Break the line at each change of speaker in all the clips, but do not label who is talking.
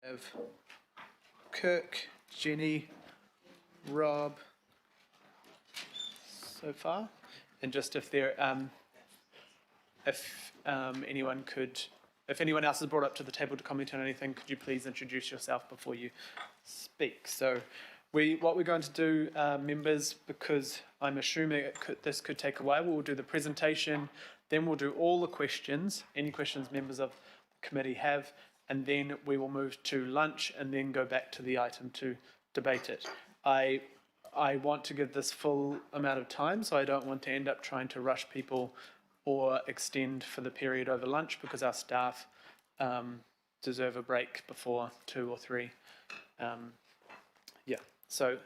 Have Kirk, Jenny, Rob so far, and just if there, if anyone else is brought up to the table to comment on anything, could you please introduce yourself before you speak? So, what we're going to do, members, because I'm assuming this could take a while, we'll do the presentation, then we'll do all the questions, any questions members of the committee have, and then we will move to lunch and then go back to the item to debate it. I want to give this full amount of time, so I don't want to end up trying to rush people or extend for the period over lunch, because our staff deserve a break before 2 or 3. So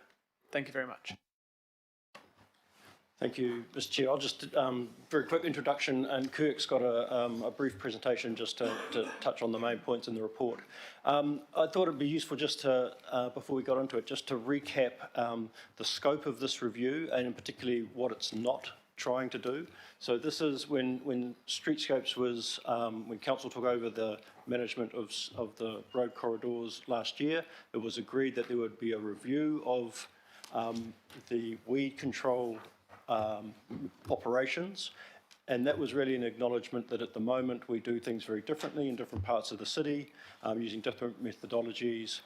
thank you very much.
Thank you, Mr. Chair. I'll just very quick introduction, and Kirk's got a brief presentation just to touch on the main points in the report. I thought it'd be useful just to, before we got into it, just to recap the scope of this review, and in particularly what it's not trying to do. So this is when Streetscapes was, when Council took over the management of the road corridors last year, it was agreed that there would be a review of the weed control operations, and that was really an acknowledgement that at the moment we do things very differently in different parts of the city, using different methodologies,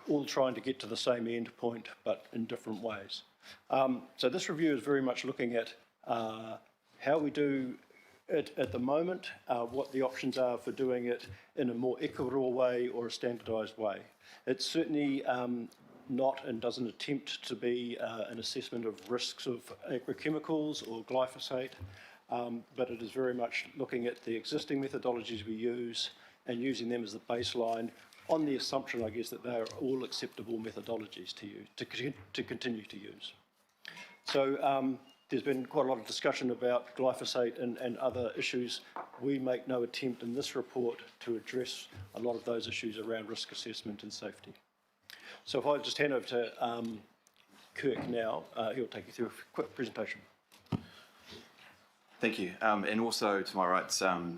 all trying to get to the same end point but in different ways. So this review is very much looking at how we do it at the moment, what the options are for doing it in a more equitable way or a standardised way. It's certainly not and doesn't attempt to be an assessment of risks of agrochemicals or glyphosate, but it is very much looking at the existing methodologies we use and using them as the baseline on the assumption, I guess, that they are all acceptable methodologies to use, to continue to use. So there's been quite a lot of discussion about glyphosate and other issues. We make no attempt in this report to address a lot of those issues around risk assessment and safety. So if I just hand over to Kirk now, he'll take you through a quick presentation.
Thank you. And also to my right,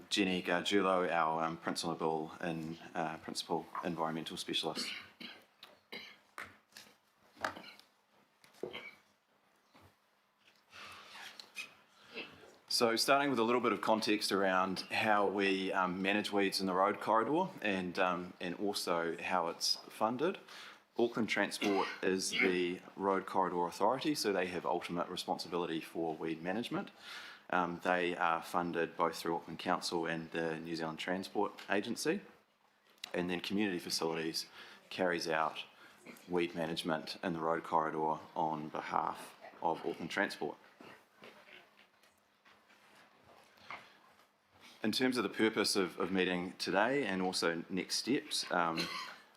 Jenny Gargiulo, our principal environmental specialist. So starting with a little bit of context around how we manage weeds in the road corridor and also how it's funded. Auckland Transport is the road corridor authority, so they have ultimate responsibility for weed management. They are funded both through Auckland Council and the New Zealand Transport Agency. And then Community Facilities carries out weed management in the road corridor on behalf of Auckland Transport. In terms of the purpose of meeting today and also next steps,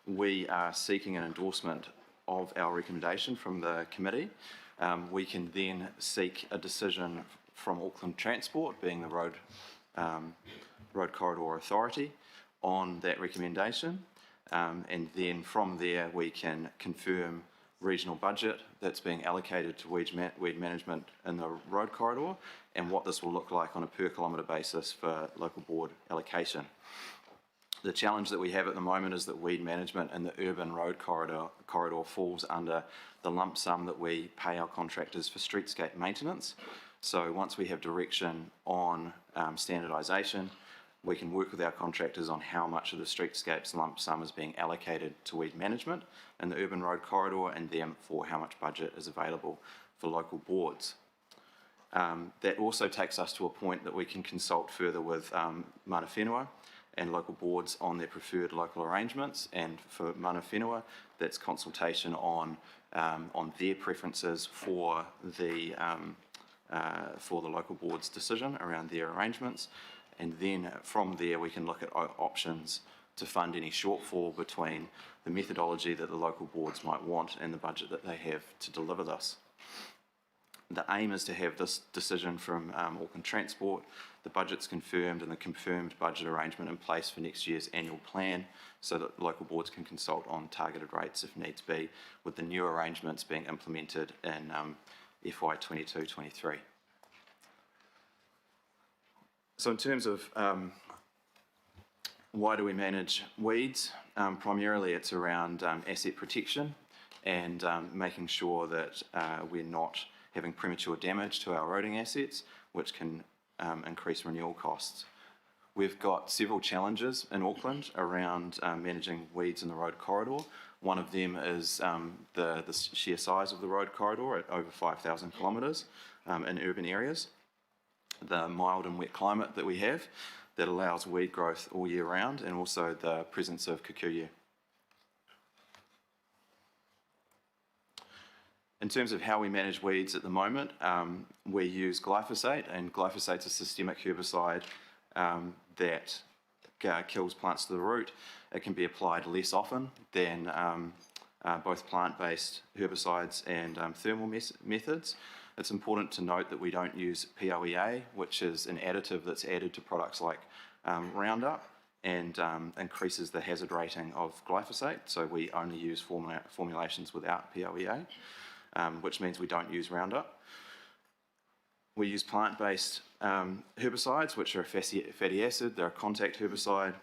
we are seeking an endorsement of our recommendation from the committee. We can then seek a decision from Auckland Transport, being the road corridor authority, on that recommendation. And then from there we can confirm regional budget that's being allocated to weed management in the road corridor and what this will look like on a per kilometre basis for local board allocation. The challenge that we have at the moment is that weed management in the urban road corridor falls under the lump sum that we pay our contractors for streetscape maintenance. So once we have direction on standardisation, we can work with our contractors on how much of the streetscapes lump sum is being allocated to weed management in the urban road corridor, and then for how much budget is available for local boards. That also takes us to a point that we can consult further with mana whenua and local boards on their preferred local arrangements, and for mana whenua, that's consultation on their preferences for the local board's decision around their arrangements. And then from there we can look at options to fund any shortfall between the methodology that the local boards might want and the budget that they have to deliver this. The aim is to have this decision from Auckland Transport, the budget's confirmed and the confirmed budget arrangement in place for next year's annual plan, so that local boards can consult on targeted rates if needs be, with the new arrangements being implemented in FY 22-23. So in terms of Why do we manage weeds? Primarily it's around asset protection and making sure that we're not having premature damage to our roading assets, which can increase renewal costs. We've got several challenges in Auckland around managing weeds in the road corridor. One of them is the sheer size of the road corridor at over 5,000 kilometres in urban areas. The mild and wet climate that we have that allows weed growth all year round, and also the presence of kikuyu. In terms of how we manage weeds at the moment, we use glyphosate, and glyphosate's a systemic herbicide that kills plants to the root. It can be applied less often than both plant-based herbicides and thermal methods. It's important to note that we don't use POEA, which is an additive that's added to products like Roundup and increases the hazard rating of glyphosate. So we only use formulations without POEA, which means we don't use Roundup. We use plant-based herbicides, which are a fatty acid. They're a contact herbicide.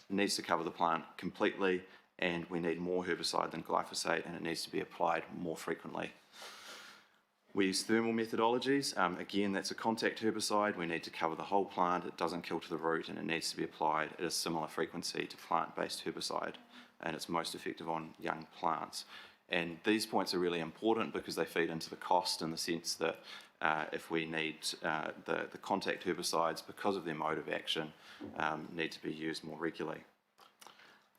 It needs to cover the plant completely, and we need more herbicide than glyphosate, and it needs to be applied more frequently. We use thermal methodologies. Again, that's a contact herbicide. We need to cover the whole plant. It doesn't kill to the root, and it needs to be applied at a similar frequency to plant-based herbicide, and it's most effective on young plants. And these points are really important because they feed into the cost, in the sense that if we need the contact herbicides, because of their mode of action, need to be used more regularly.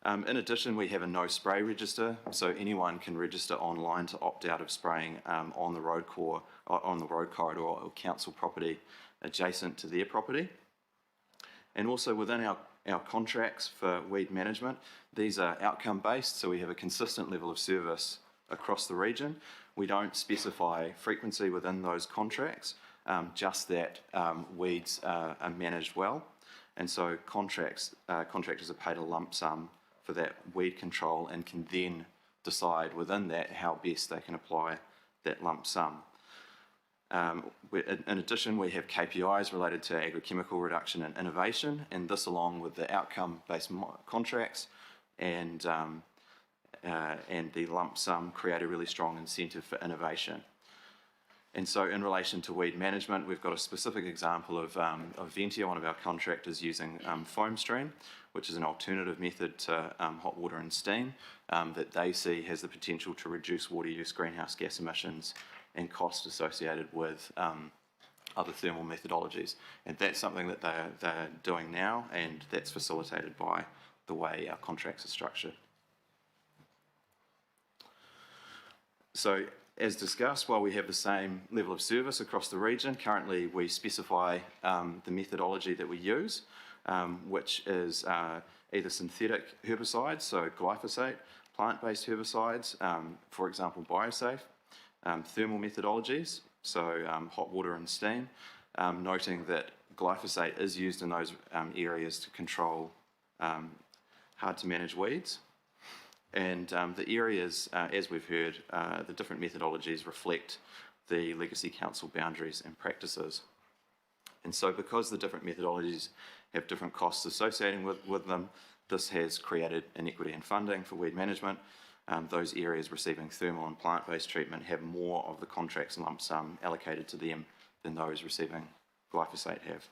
In addition, we have a no spray register, so anyone can register online to opt out of spraying on the road corridor or council property adjacent to their property. And also within our contracts for weed management, these are outcome based, so we have a consistent level of service across the region. We don't specify frequency within those contracts, just that weeds are managed well. And so contractors are paid a lump sum for that weed control, and can then decide within that how best they can apply that lump sum. In addition, we have KPIs related to agrochemical reduction and innovation, and this, along with the outcome-based contracts and the lump sum, create a really strong incentive for innovation. And so in relation to weed management, we've got a specific example of Ventia, one of our contractors, using foam stream, which is an alternative method to hot water and steam that they see has the potential to reduce water use, greenhouse gas emissions and costs associated with other thermal methodologies. And that's something that they're doing now, and that's facilitated by the way our contracts are structured. So, as discussed, while we have the same level of service across the region, currently we specify the methodology that we use, which is either synthetic herbicides, so glyphosate, plant-based herbicides, for example, biosafe, thermal methodologies, so hot water and steam, noting that glyphosate is used in those areas to control hard-to-manage weeds. And the areas, as we've heard, the different methodologies reflect the Legacy Council boundaries and practices. And so because the different methodologies have different costs associated with them, this has created inequity in funding for weed management. Those areas receiving thermal and plant-based treatment have more of the contract's lump sum allocated to them than those receiving glyphosate have.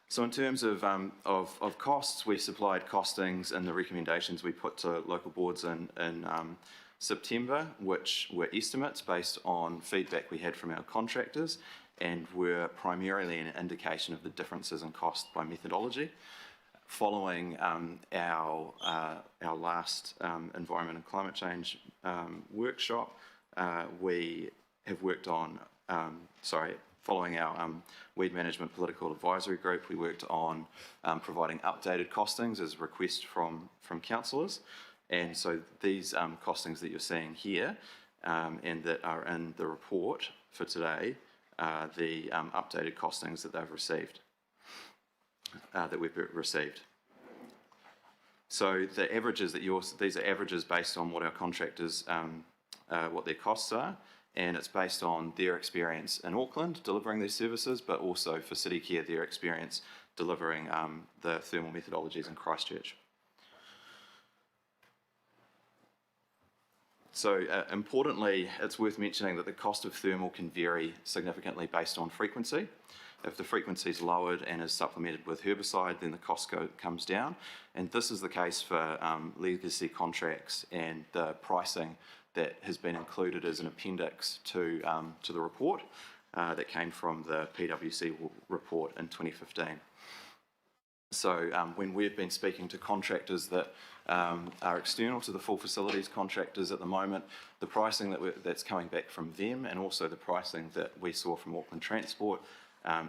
So in terms of costs, we supplied costings and the recommendations we put to local boards in September, which were estimates based on feedback we had from our contractors, and were primarily an indication of the differences in cost by methodology. Following our last environment and climate change workshop, we have worked on, following our weed management political advisory group, we worked on providing updated costings as a request from councillors. And so these costings that you're seeing here and that are in the report for today are the updated costings that they've received, that we've received. So the averages that these are averages based on what our contractors, what their costs are, and it's based on their experience in Auckland delivering these services, but also for City Care, their experience delivering the thermal methodologies in Christchurch. So importantly, it's worth mentioning that the cost of thermal can vary significantly based on frequency. If the frequency is lowered and is supplemented with herbicide, then the cost comes down. And this is the case for legacy contracts and the pricing that has been included as an appendix to the report that came from the PwC report in 2015. So when we've been speaking to contractors that are external to the full facilities contractors at the moment, the pricing that's coming back from them and also the pricing that we saw from Auckland Transport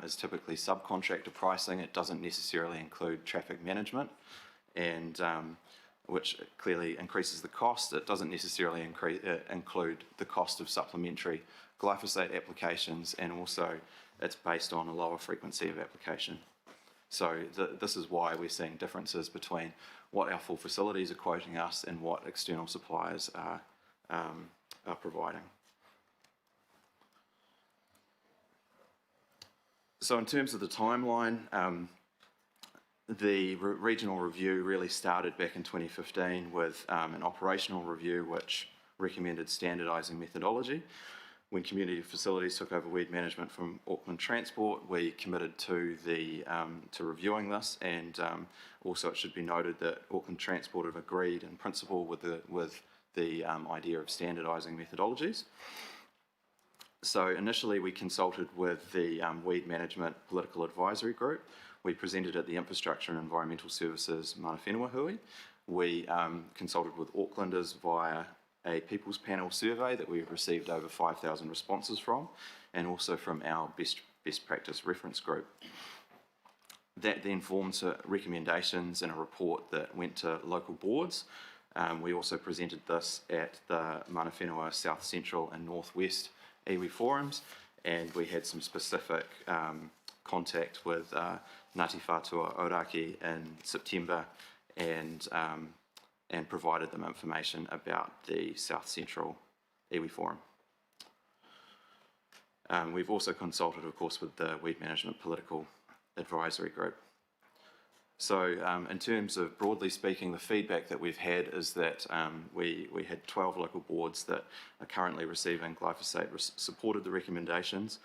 is typically subcontractor pricing. It doesn't necessarily include traffic management, and which clearly increases the cost. It doesn't necessarily include the cost of supplementary glyphosate applications, and also it's based on a lower frequency of application. So this is why we're seeing differences between what our full facilities are quoting us and what external suppliers are providing. So in terms of the timeline, the regional review really started back in 2015 with an operational review which recommended standardising methodology. When Community Facilities took over weed management from Auckland Transport, we committed to reviewing this, and also it should be noted that Auckland Transport have agreed in principle with the idea of standardising methodologies. So initially we consulted with the Weed Management Political Advisory Group. We presented at the Infrastructure and Environmental Services Mana Whenua Hui. We consulted with Aucklanders via a People's Panel survey that we've received over 5,000 responses from, and also from our best practice reference group. That then formed recommendations in a report that went to local boards. We also presented this at the Mana Whenua South Central and North West iwi forums, and we had some specific contact with Ngāti Whātua Ōrākei in September, and provided them information about the South Central iwi forum. We've also consulted, of course, with the Weed Management Political Advisory Group. So in terms of, broadly speaking, the feedback that we've had is that we had 12 local boards that are currently receiving glyphosate supported the recommendations,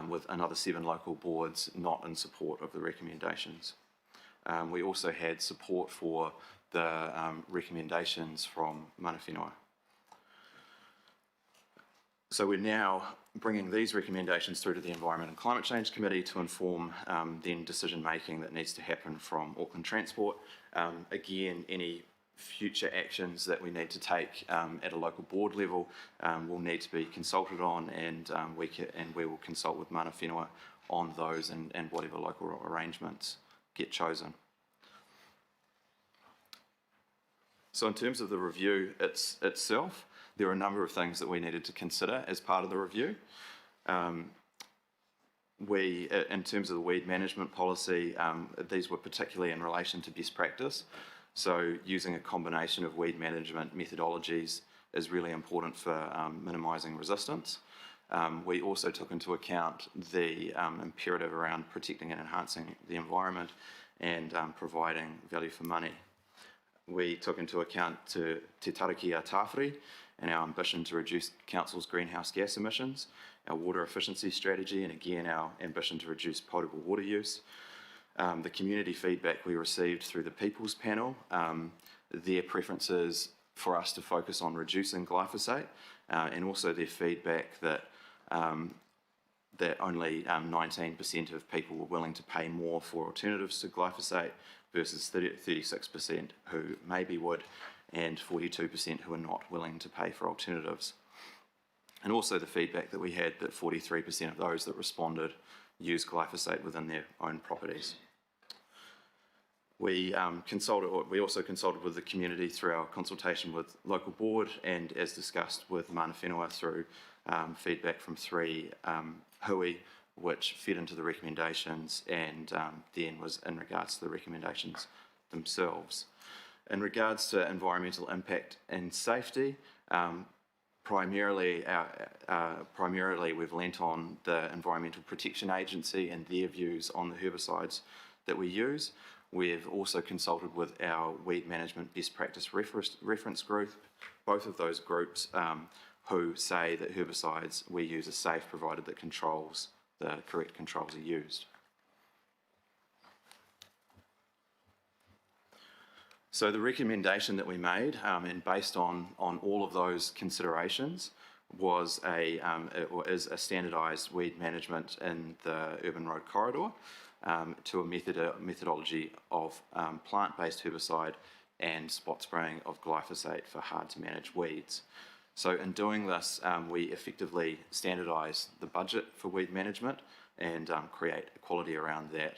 with another 7 local boards not in support of the recommendations. We also had support for the recommendations from Mana Whenua. So we're now bringing these recommendations through to the Environment and Climate Change Committee to inform then decision making that needs to happen from Auckland Transport. Again, any future actions that we need to take at a local board level will need to be consulted on, and we will consult with Mana Whenua on those and whatever local arrangements get chosen. So in terms of the review itself, there are a number of things that we needed to consider as part of the review. In terms of the weed management policy, these were particularly in relation to best practice. So using a combination of weed management methodologies is really important for minimising resistance. We also took into account the imperative around protecting and enhancing the environment and providing value for money. We took into account Te Tarakia Tāwhiri and our ambition to reduce Council's greenhouse gas emissions, our water efficiency strategy, and again our ambition to reduce potable water use. The community feedback we received through the People's Panel, their preferences for us to focus on reducing glyphosate, and also their feedback that only 19% of people were willing to pay more for alternatives to glyphosate versus 36% who maybe would, and 42% who are not willing to pay for alternatives. And also the feedback that we had that 43% of those that responded use glyphosate within their own properties. We also consulted with the community through our consultation with local board, and as discussed with Mana Whenua through feedback from 3 hui, which fed into the recommendations, and then was in regards to the recommendations themselves. In regards to environmental impact and safety, primarily we've lent on the Environmental Protection Agency and their views on the herbicides that we use. We've also consulted with our weed management best practice reference group, both of those groups who say that herbicides we use are safe provided that the correct controls are used. So the recommendation that we made, and based on all of those considerations, is a standardised weed management in the urban road corridor to a methodology of plant-based herbicide and spot spraying of glyphosate for hard-to-manage weeds. So in doing this, we effectively standardise the budget for weed management and create equality around that,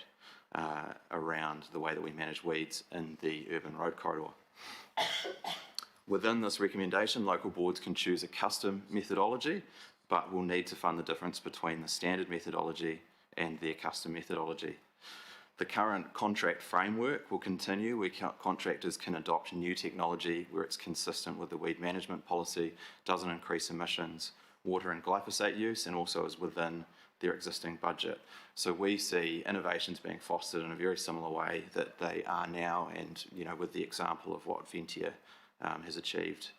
around the way that we manage weeds in the urban road corridor. Within this recommendation, local boards can choose a custom methodology, but will need to fund the difference between the standard methodology and their custom methodology. The current contract framework will continue where contractors can adopt new technology where it's consistent with the weed management policy, doesn't increase emissions, water and glyphosate use, and also is within their existing budget. So we see innovations being fostered in a very similar way that they are now, and with the example of what Ventia has achieved.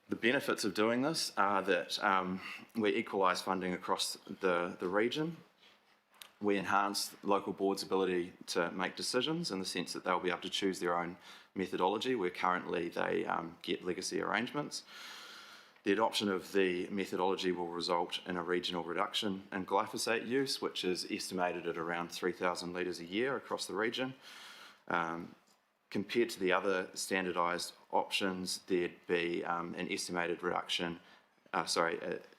The benefits of doing this are that we equalise funding across the region. We enhance local boards' ability to make decisions in the sense that they'll be able to choose their own methodology, where currently they get legacy arrangements. The adoption of the methodology will result in a regional reduction in glyphosate use, which is estimated at around 3,000 litres a year across the region. Compared to the other standardised options, there'd be an estimated reduction,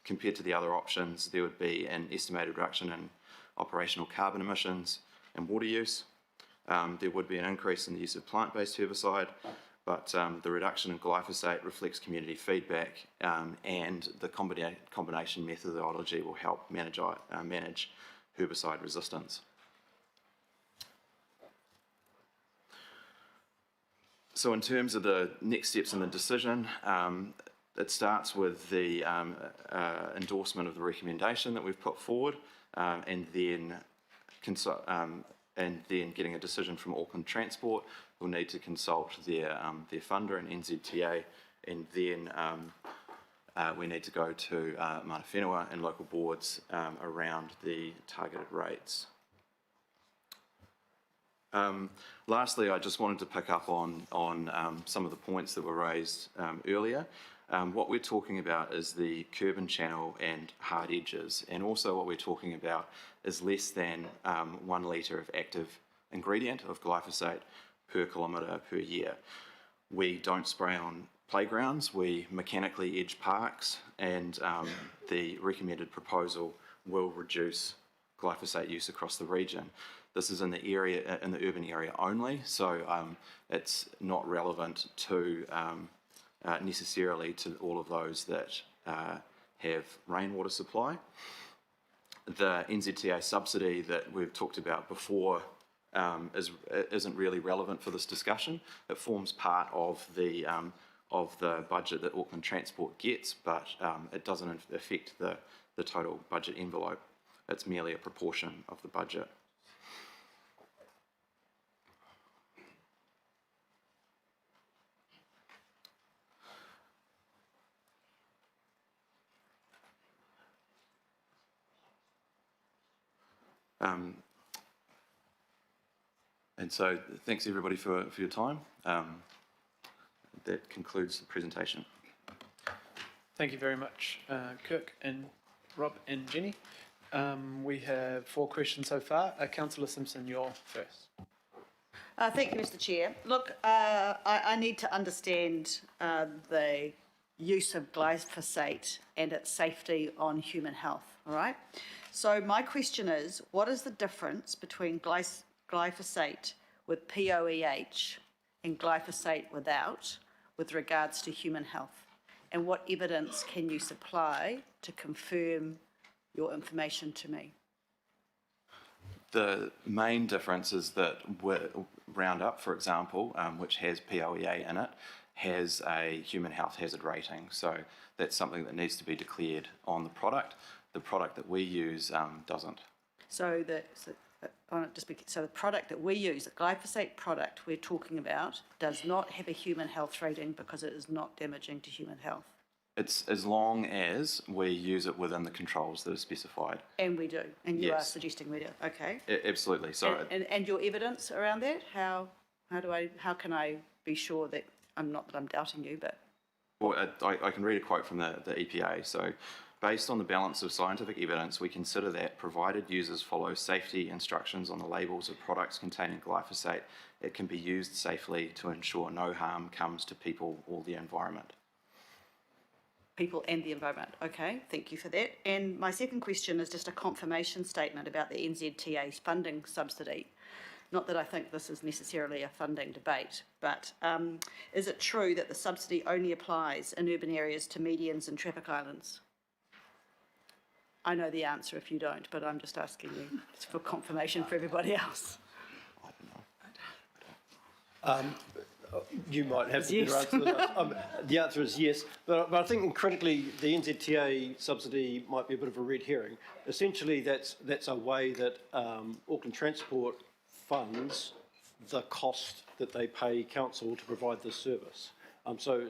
compared to the other options, there would be an estimated reduction in operational carbon emissions and water use. There would be an increase in the use of plant-based herbicide, but the reduction in glyphosate reflects community feedback, and the combination methodology will help manage herbicide resistance. So in terms of the next steps in the decision, it starts with the endorsement of the recommendation that we've put forward, and then getting a decision from Auckland Transport. We'll need to consult their funder and NZTA, and then we need to go to Mana Whenua and local boards around the targeted rates. Lastly, I just wanted to pick up on some of the points that were raised earlier. What we're talking about is the curb and channel and hard edges, and also what we're talking about is less than 1 litre of active ingredient of glyphosate per kilometre per year. We don't spray on playgrounds, we mechanically edge parks, and the recommended proposal will reduce glyphosate use across the region. This is in the urban area only, so it's not relevant to necessarily to all of those that have rainwater supply. The NZTA subsidy that we've talked about before isn't really relevant for this discussion. It forms part of the budget that Auckland Transport gets, but it doesn't affect the total budget envelope. It's merely a proportion of the budget. And so thanks everybody for your time. That concludes the presentation.
Thank you very much, Kirk and Rob and Jenny. We have 4 questions so far. Councillor Simpson, you're first.
Thank you, Mr. Chair. Look, I need to understand the use of glyphosate and its safety on human health, all right? So my question is, what is the difference between glyphosate with POEH and glyphosate without with regards to human health? And what evidence can you supply to confirm your information to me?
The main difference is that Roundup, for example, which has POEA in it, has a human health hazard rating. So that's something that needs to be declared on the product. The product that we use doesn't.
So the product that we use, the glyphosate product we're talking about, does not have a human health rating because it is not damaging to human health.
It's as long as we use it within the controls that are specified.
And we do, and you are
Yes.
suggesting we do. Okay.
Absolutely. So
And your evidence around that? How can I be sure that I'm doubting you, but
well, I can read a quote from the EPA. So, based on the balance of scientific evidence, we consider that provided users follow safety instructions on the labels of products containing glyphosate, it can be used safely to ensure no harm comes to people or the environment.
people and the environment. Okay, thank you for that. And my second question is just a confirmation statement about the NZTA's funding subsidy. Not that I think this is necessarily a funding debate, but is it true that the subsidy only applies in urban areas to medians and traffic islands? I know the answer if you don't, but I'm just asking you. It's for confirmation for everybody else.
You might have the better
Yes.
answer than us. The answer is yes, but I think critically the NZTA subsidy might be a bit of a red herring. Essentially, that's a way that Auckland Transport funds the cost that they pay council to provide this service. So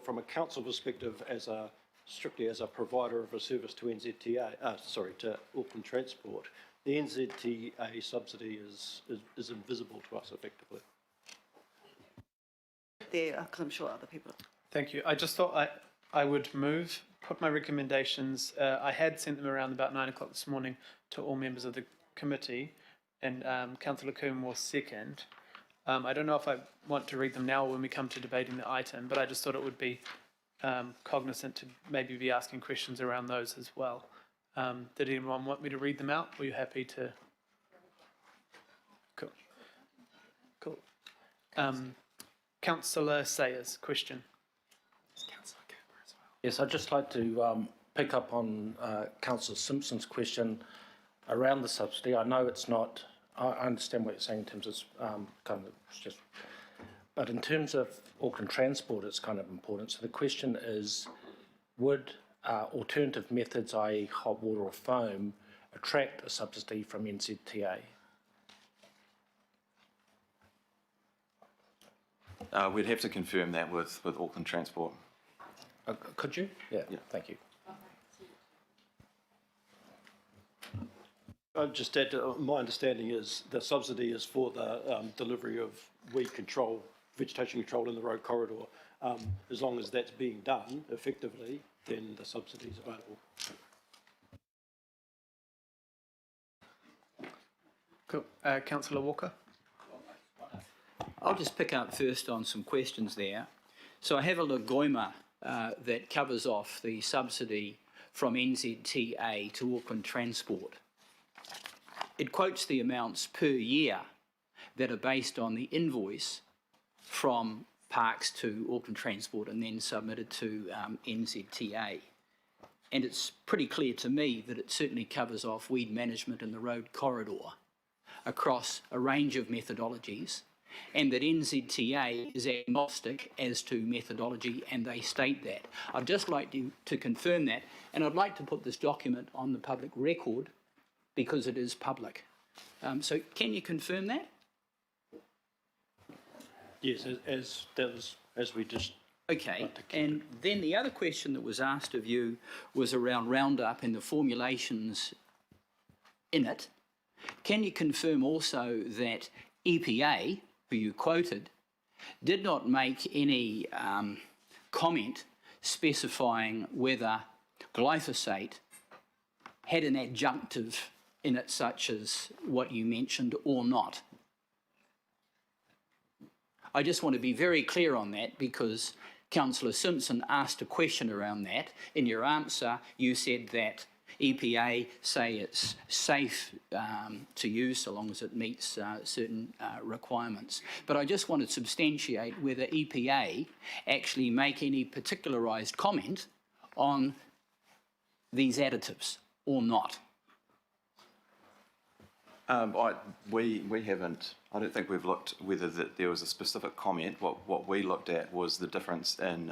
from a council perspective, strictly as a provider of a service to to Auckland Transport, the NZTA subsidy is invisible to us effectively.
There, because I'm sure other people.
Thank you. I just thought I would put my recommendations. I had sent them around about 9 o'clock this morning to all members of the committee, and Councillor Coombe was second. I don't know if I want to read them now or when we come to debating the item, but I just thought it would be cognizant to maybe be asking questions around those as well. Did anyone want me to read them out? Were you happy to? Cool. Councillor Sayers, question.
Yes, I'd just like to pick up on Councillor Simpson's question around the subsidy. I know it's not, I understand what you're saying in terms of but in terms of Auckland Transport, it's kind of important. So the question is, would alternative methods, i.e. hot water or foam, attract a subsidy from NZTA?
We'd have to confirm that with Auckland Transport.
Could you? Yeah,
Yeah.
Thank you.
I'll just add, my understanding is the subsidy is for the delivery of weed control, vegetation control in the road corridor. As long as that's being done effectively, then the subsidy is available.
Cool. Councillor Walker.
I'll just pick up first on some questions there. So I have a Lagoima that covers off the subsidy from NZTA to Auckland Transport. It quotes the amounts per year that are based on the invoice from Parks to Auckland Transport and then submitted to NZTA. And it's pretty clear to me that it certainly covers off weed management in the road corridor across a range of methodologies, and that NZTA is agnostic as to methodology, and they state that. I'd just like to confirm that, and I'd like to put this document on the public record because it is public. So can you confirm that?
Yes, as we just...
Okay, and then the other question that was asked of you was around Roundup and the formulations in it. Can you confirm also that EPA, who you quoted, did not make any comment specifying whether glyphosate had an adjunctive in it such as what you mentioned or not? I just want to be very clear on that because Councillor Simpson asked a question around that. In your answer, you said that EPA say it's safe to use so long as it meets certain requirements. But I just want to substantiate whether EPA actually make any particularised comment on these additives or not.
We haven't, I don't think we've looked whether there was a specific comment. What we looked at was the difference in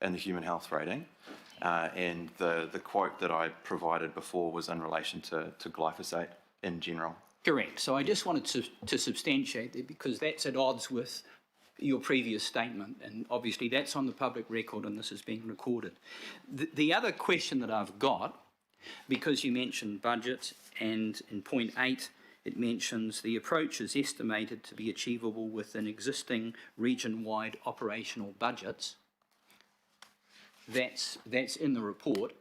the human health rating. And the quote that I provided before was in relation to glyphosate in general.
Correct. So I just wanted to substantiate that, because that's at odds with your previous statement, and obviously that's on the public record and this is being recorded. The other question that I've got, because you mentioned budget, and in point 8 it mentions the approach is estimated to be achievable within existing region-wide operational budgets. That's in the report.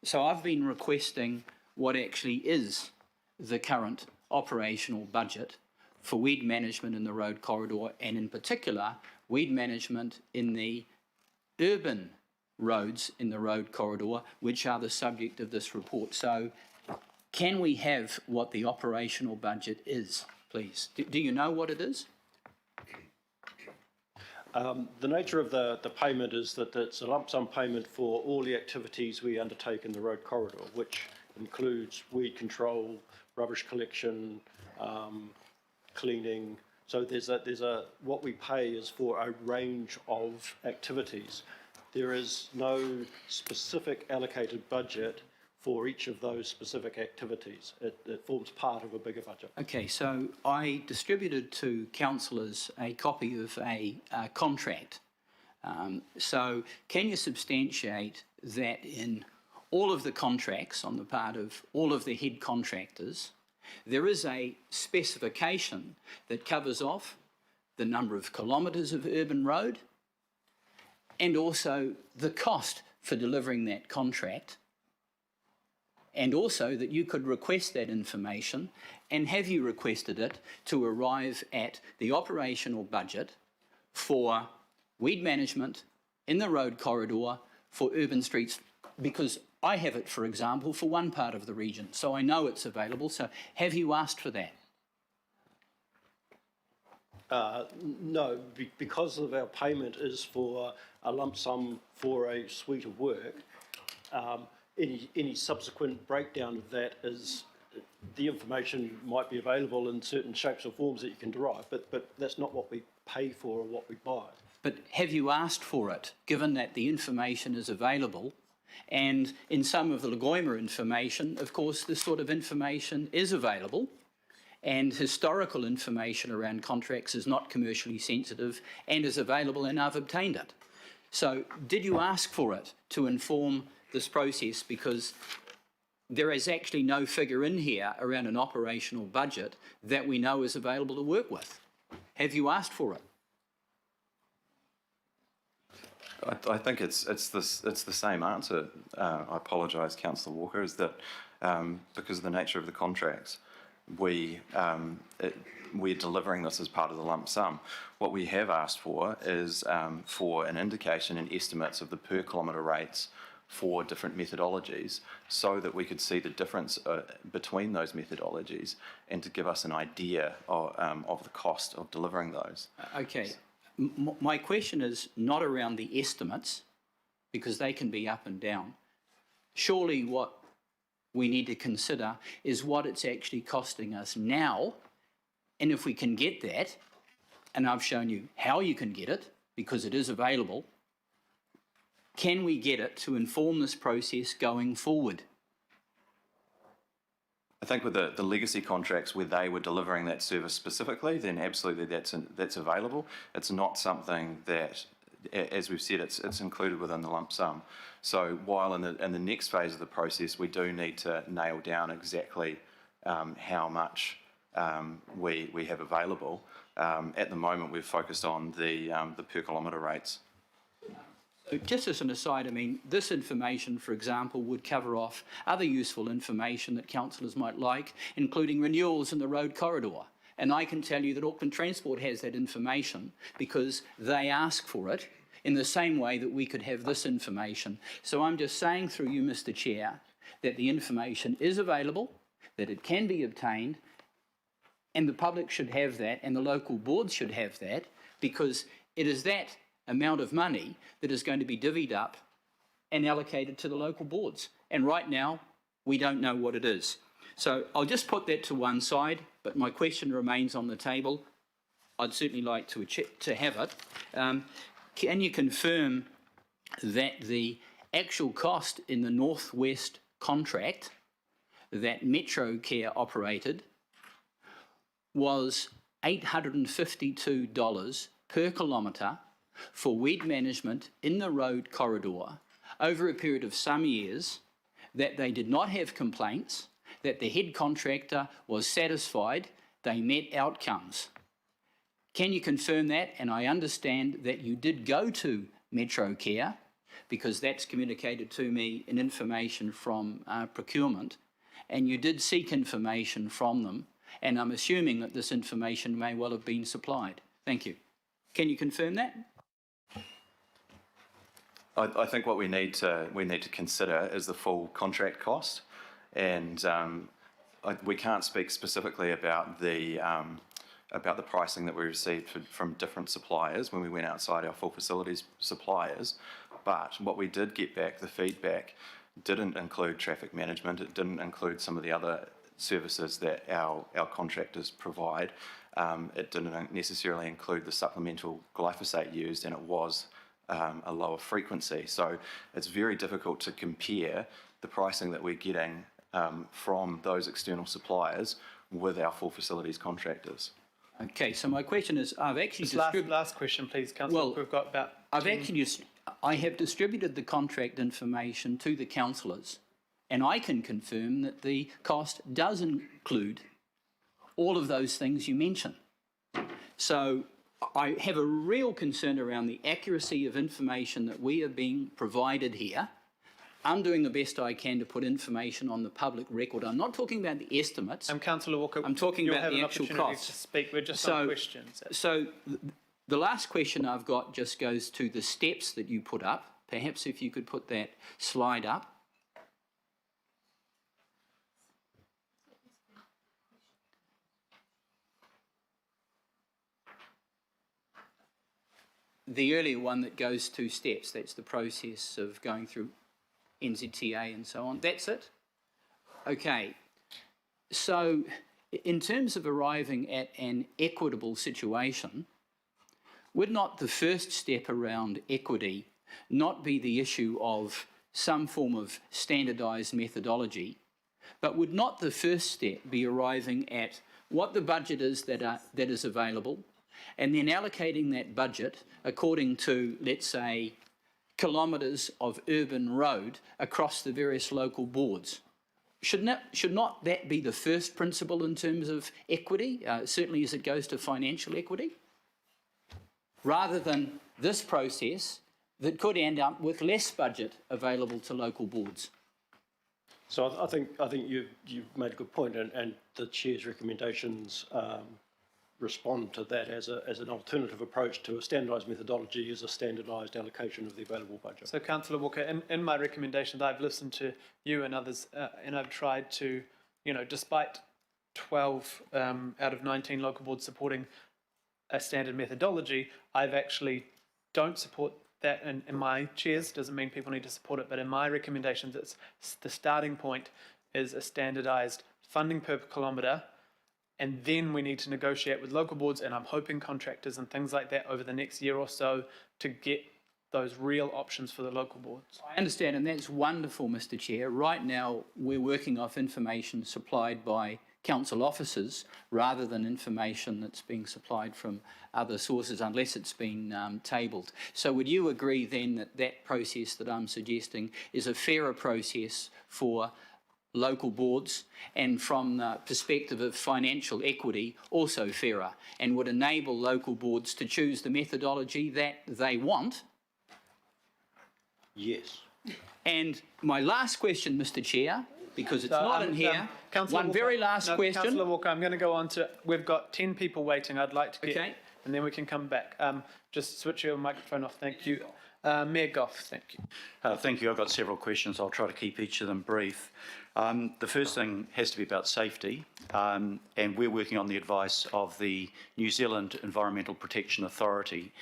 So I've been requesting what actually is the current operational budget for weed management in the road corridor, and in particular, weed management in the urban roads in the road corridor, which are the subject of this report. So can we have what the operational budget is, please? Do you know what it is?
The nature of the payment is that it's a lump sum payment for all the activities we undertake in the road corridor, which includes weed control, rubbish collection, cleaning. So there's what we pay is for a range of activities. There is no specific allocated budget for each of those specific activities. It forms part of a bigger budget.
Okay, so I distributed to councillors a copy of a contract. So can you substantiate that in all of the contracts on the part of all of the head contractors, there is a specification that covers off the number of kilometres of urban road and also the cost for delivering that contract, and also that you could request that information, and have you requested it to arrive at the operational budget for weed management in the road corridor for urban streets? Because I have it, for example, for one part of the region, so I know it's available. So have you asked for that?
No, because of our payment is for a lump sum for a suite of work. Any subsequent breakdown of that is the information might be available in certain shapes or forms that you can derive, but that's not what we pay for or what we buy.
But have you asked for it, given that the information is available? And in some of the Lagoima information, of course, this sort of information is available, and historical information around contracts is not commercially sensitive and is available, and I've obtained it. So did you ask for it to inform this process? Because there is actually no figure in here around an operational budget that we know is available to work with. Have you asked for it?
I think it's the same answer. I apologise, Councillor Walker, is that because of the nature of the contracts, we're delivering this as part of the lump sum. What we have asked for is for an indication and estimates of the per kilometre rates for different methodologies, so that we could see the difference between those methodologies and to give us an idea of the cost of delivering those.
Okay. My question is not around the estimates, because they can be up and down. Surely what we need to consider is what it's actually costing us now, and if we can get that, and I've shown you how you can get it, because it is available, can we get it to inform this process going forward?
I think with the legacy contracts where they were delivering that service specifically, then absolutely that's available. It's not something that, as we've said, it's included within the lump sum. So while in the next phase of the process, we do need to nail down exactly how much we have available. At the moment, we've focused on the per kilometre rates.
Just as an aside, I mean, this information, for example, would cover off other useful information that councillors might like, including renewals in the road corridor. And I can tell you that Auckland Transport has that information because they ask for it in the same way that we could have this information. So I'm just saying through you, Mr. Chair, that the information is available, that it can be obtained, and the public should have that, and the local boards should have that, because it is that amount of money that is going to be divvied up and allocated to the local boards. And right now, we don't know what it is. So I'll just put that to one side, but my question remains on the table. I'd certainly like to have it. Can you confirm that the actual cost in the Northwest contract that MetroCare operated was $852 per kilometre for weed management in the road corridor over a period of some years, that they did not have complaints, that the head contractor was satisfied, they met outcomes? Can you confirm that? And I understand that you did go to MetroCare, because that's communicated to me in information from procurement, and you did seek information from them, and I'm assuming that this information may well have been supplied. Thank you. Can you confirm that?
I think what we need to consider is the full contract cost, and we can't speak specifically about the pricing that we received from different suppliers when we went outside our full facilities suppliers. But what we did get back, the feedback, didn't include traffic management. It didn't include some of the other services that our contractors provide. It didn't necessarily include the supplemental glyphosate used, and it was a lower frequency. So it's very difficult to compare the pricing that we're getting from those external suppliers with our full facilities contractors.
Okay, so my question is, I've actually distributed...
Last question, please, Councillor.
Well,
we've got about...
I have distributed the contract information to the councillors, and I can confirm that the cost does include all of those things you mention. So I have a real concern around the accuracy of information that we are being provided here. I'm doing the best I can to put information on the public record. I'm not talking about the estimates.
Councillor Walker,
I'm talking about the actual costs.
to speak. We're just on questions.
So the last question I've got just goes to the steps that you put up. Perhaps if you could put that slide up. The earlier one that goes to steps, that's the process of going through NZTA and so on. That's it? Okay. So in terms of arriving at an equitable situation, would not the first step around equity not be the issue of some form of standardised methodology, but would not the first step be arriving at what the budget is that is available, and then allocating that budget according to, let's say, kilometres of urban road across the various local boards? Should not that be the first principle in terms of equity, certainly as it goes to financial equity, rather than this process that could end up with less budget available to local boards?
So I think you've made a good point, and the Chair's recommendations respond to that as an alternative approach to a standardised methodology, is a standardised allocation of the available budget.
So, Councillor Walker, in my recommendations, I've listened to you and others, and I've tried to, despite 12 out of 19 local boards supporting a standard methodology, I've actually don't support that in my chairs. Doesn't mean people need to support it, but in my recommendations, it's the starting point is a standardised funding per kilometre, and then we need to negotiate with local boards, and I'm hoping contractors and things like that over the next year or so to get those real options for the local boards.
I understand, and that's wonderful, Mr. Chair. Right now, we're working off information supplied by council officers rather than information that's being supplied from other sources, unless it's been tabled. So would you agree then that that process that I'm suggesting is a fairer process for local boards, and from the perspective of financial equity also fairer, and would enable local boards to choose the methodology that they want?
Yes.
And my last question, Mr. Chair, because it's not in here, one very last question.
Councillor Walker, I'm going to go on to, we've got 10 people waiting. I'd like to get,
okay,
and then we can come back. Just switch your microphone off, thank you. Mayor Goff, thank you.
Thank you. I've got several questions. I'll try to keep each of them brief. The first thing has to be about safety, and we're working on the advice of the New Zealand Environmental Protection Authority.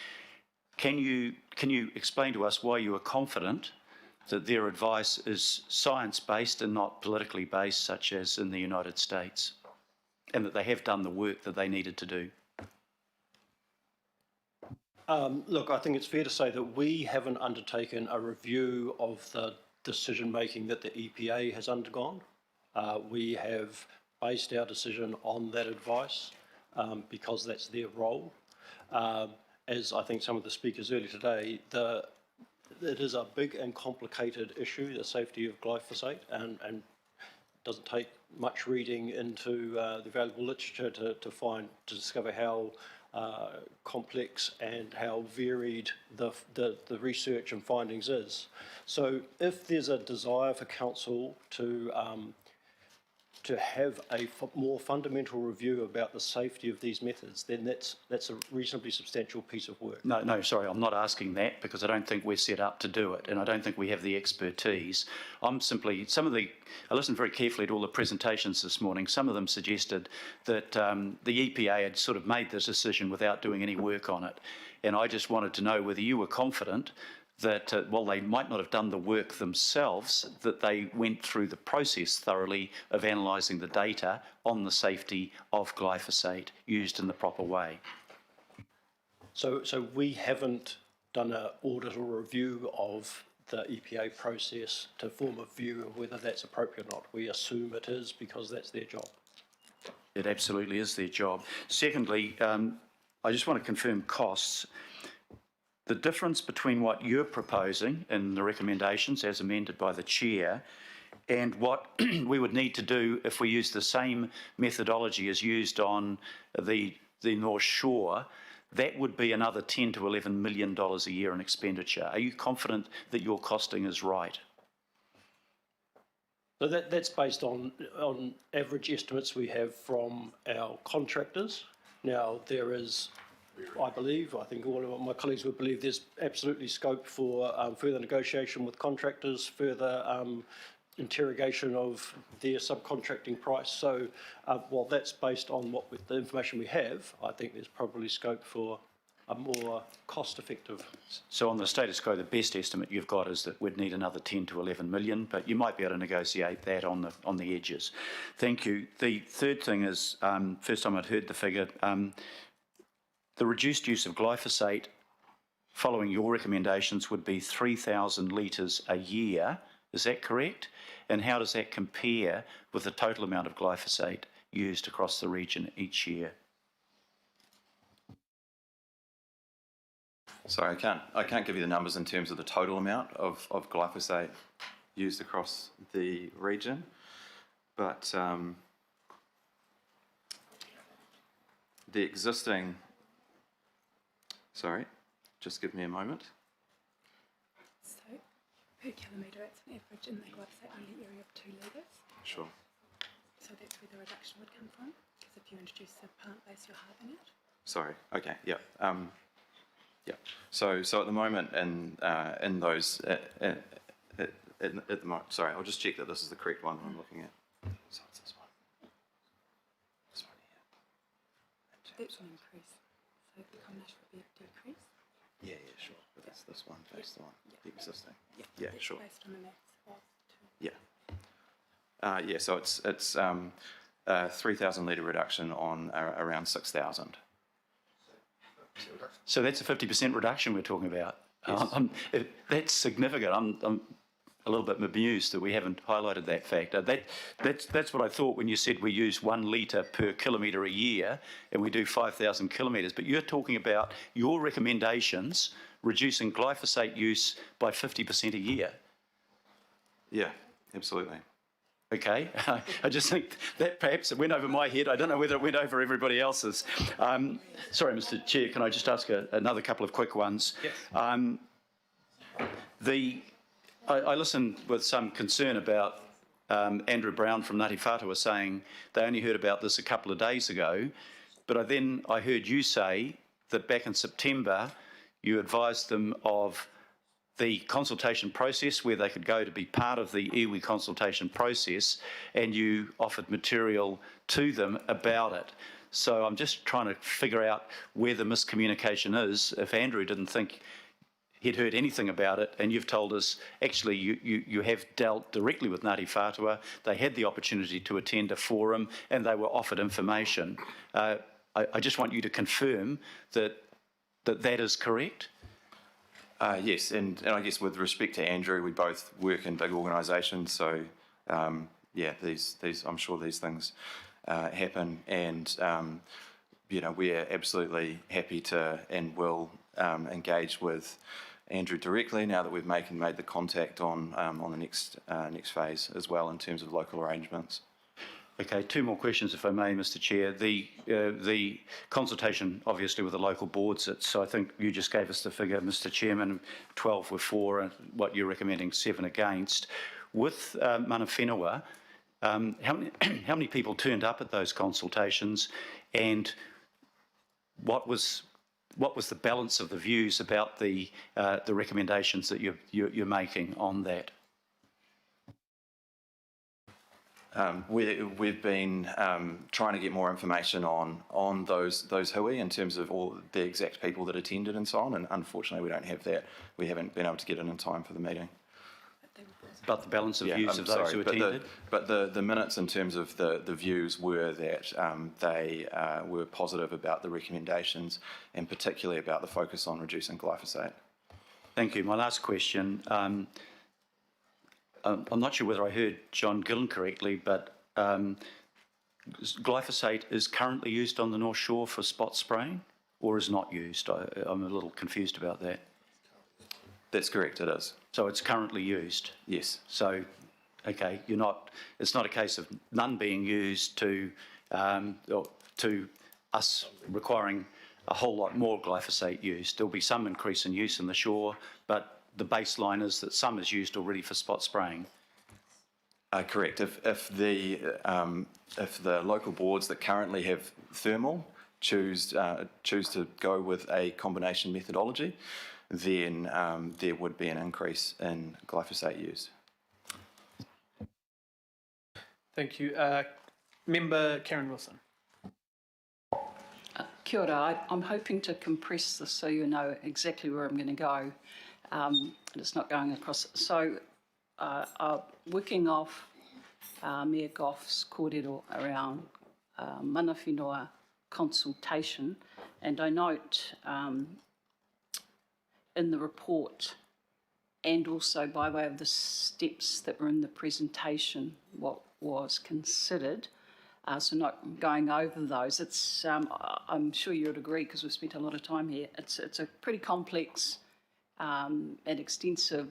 Can you explain to us why you are confident that their advice is science-based and not politically based, such as in the United States, and that they have done the work that they needed to do?
Look, I think it's fair to say that we haven't undertaken a review of the decision-making that the EPA has undergone. We have based our decision on that advice because that's their role. As I think some of the speakers earlier today, it is a big and complicated issue, the safety of glyphosate, and it doesn't take much reading into the available literature to discover how complex and how varied the research and findings is. So if there's a desire for council to have a more fundamental review about the safety of these methods, then that's a reasonably substantial piece of work.
No, sorry, I'm not asking that because I don't think we're set up to do it, and I don't think we have the expertise. I listened very carefully to all the presentations this morning. Some of them suggested that the EPA had sort of made this decision without doing any work on it, and I just wanted to know whether you were confident that while they might not have done the work themselves, that they went through the process thoroughly of analysing the data on the safety of glyphosate used in the proper way.
So we haven't done an audit or review of the EPA process to form a view of whether that's appropriate or not. We assume it is because that's their job.
It absolutely is their job. Secondly, I just want to confirm costs. The difference between what you're proposing in the recommendations as amended by the Chair and what we would need to do if we use the same methodology as used on the North Shore, that would be another $10 to $11 million a year in expenditure. Are you confident that your costing is right?
So that's based on average estimates we have from our contractors. Now, there is, I think all of my colleagues would believe there's absolutely scope for further negotiation with contractors, further interrogation of their subcontracting price. So while that's based on the information we have, I think there's probably scope for a more cost-effective.
So on the status quo, the best estimate you've got is that we'd need another 10 to 11 million, but you might be able to negotiate that on the edges. Thank you. The third thing is, first time I'd heard the figure, the reduced use of glyphosate following your recommendations would be 3,000 litres a year. Is that correct? And how does that compare with the total amount of glyphosate used across the region each year?
Sorry, I can't give you the numbers in terms of the total amount of glyphosate used across the region, but the existing, sorry, just give me a moment.
So, per kilometre, it's an average in the glyphosate-only area of 2 litres.
Sure.
So that's where the reduction would come from, because if you introduce the plant-based, you're halving it.
Sorry. Okay. Yeah. Yeah. So at the moment, in those, at the moment, sorry, I'll just check that this is the correct one I'm looking at. So it's this one. This one here.
That's an increase. So the combination would be a decrease.
Yeah. Sure. But that's this one based on the existing.
Yeah.
Yeah.
That's
Sure.
based on the maths of
Yeah. Yeah. So it's 3,000 litre reduction on around 6,000.
So that's a 50% reduction we're talking about.
Yes.
That's significant. I'm a little bit bemused that we haven't highlighted that factor. That's what I thought when you said we use 1 litre per kilometre a year and we do 5,000 kilometres. But you're talking about your recommendations reducing glyphosate use by 50% a year.
Yeah, absolutely.
Okay, I just think that perhaps it went over my head. I don't know whether it went over everybody else's. Sorry, Mr. Chair, can I just ask another couple of quick ones?
Yes.
I listened with some concern about Andrew Brown from Ngāti Whātua saying they only heard about this a couple of days ago, but I heard you say that back in September you advised them of the consultation process where they could go to be part of the iwi consultation process, and you offered material to them about it. So I'm just trying to figure out where the miscommunication is if Andrew didn't think he'd heard anything about it, and you've told us actually you have dealt directly with Ngāti Whātua. They had the opportunity to attend a forum and they were offered information. I just want you to confirm that that is correct.
Yes, and I guess with respect to Andrew, we both work in big organisations, so yeah, these I'm sure these things happen, and you know, we're absolutely happy to and will engage with Andrew directly now that we've made the contact on the next phase as well in terms of local arrangements.
Okay, two more questions, if I may, Mr. Chair. The consultation, obviously, with the local boards, I think you just gave us the figure, Mr. Chairman, 12 were for, and what you're recommending, 7 against. With mana whenua, how many people turned up at those consultations, and what was the balance of the views about the recommendations that you're making on that? We've been trying to get more information on those hui in terms of all the exact people that attended and so on, and unfortunately we don't have that. We haven't been able to get it in time for the meeting. But the balance of views of those who attended?
But the minutes in terms of the views were that they were positive about the recommendations, and particularly about the focus on reducing glyphosate.
Thank you. My last question. I'm not sure whether I heard John Gillen correctly, but glyphosate is currently used on the North Shore for spot spraying, or is not used? I'm a little confused about that.
That's correct, it is.
So it's currently used?
Yes.
So, okay, it's not a case of none being used to us requiring a whole lot more glyphosate used. There'll be some increase in use in the shore, but the baseline is that some is used already for spot spraying.
Correct. If the local boards that currently have thermal choose to go with a combination methodology, then there would be an increase in glyphosate use.
Thank you. Member Karen Wilson.
Kia ora. I'm hoping to compress this so you know exactly where I'm going to go. And it's not going across. So, working off Mayor Goff's kōrero around mana whenua consultation, and I note in the report and also by way of the steps that were in the presentation what was considered, so not going over those. It's I'm sure you would agree, because we've spent a lot of time here, it's a pretty complex and extensive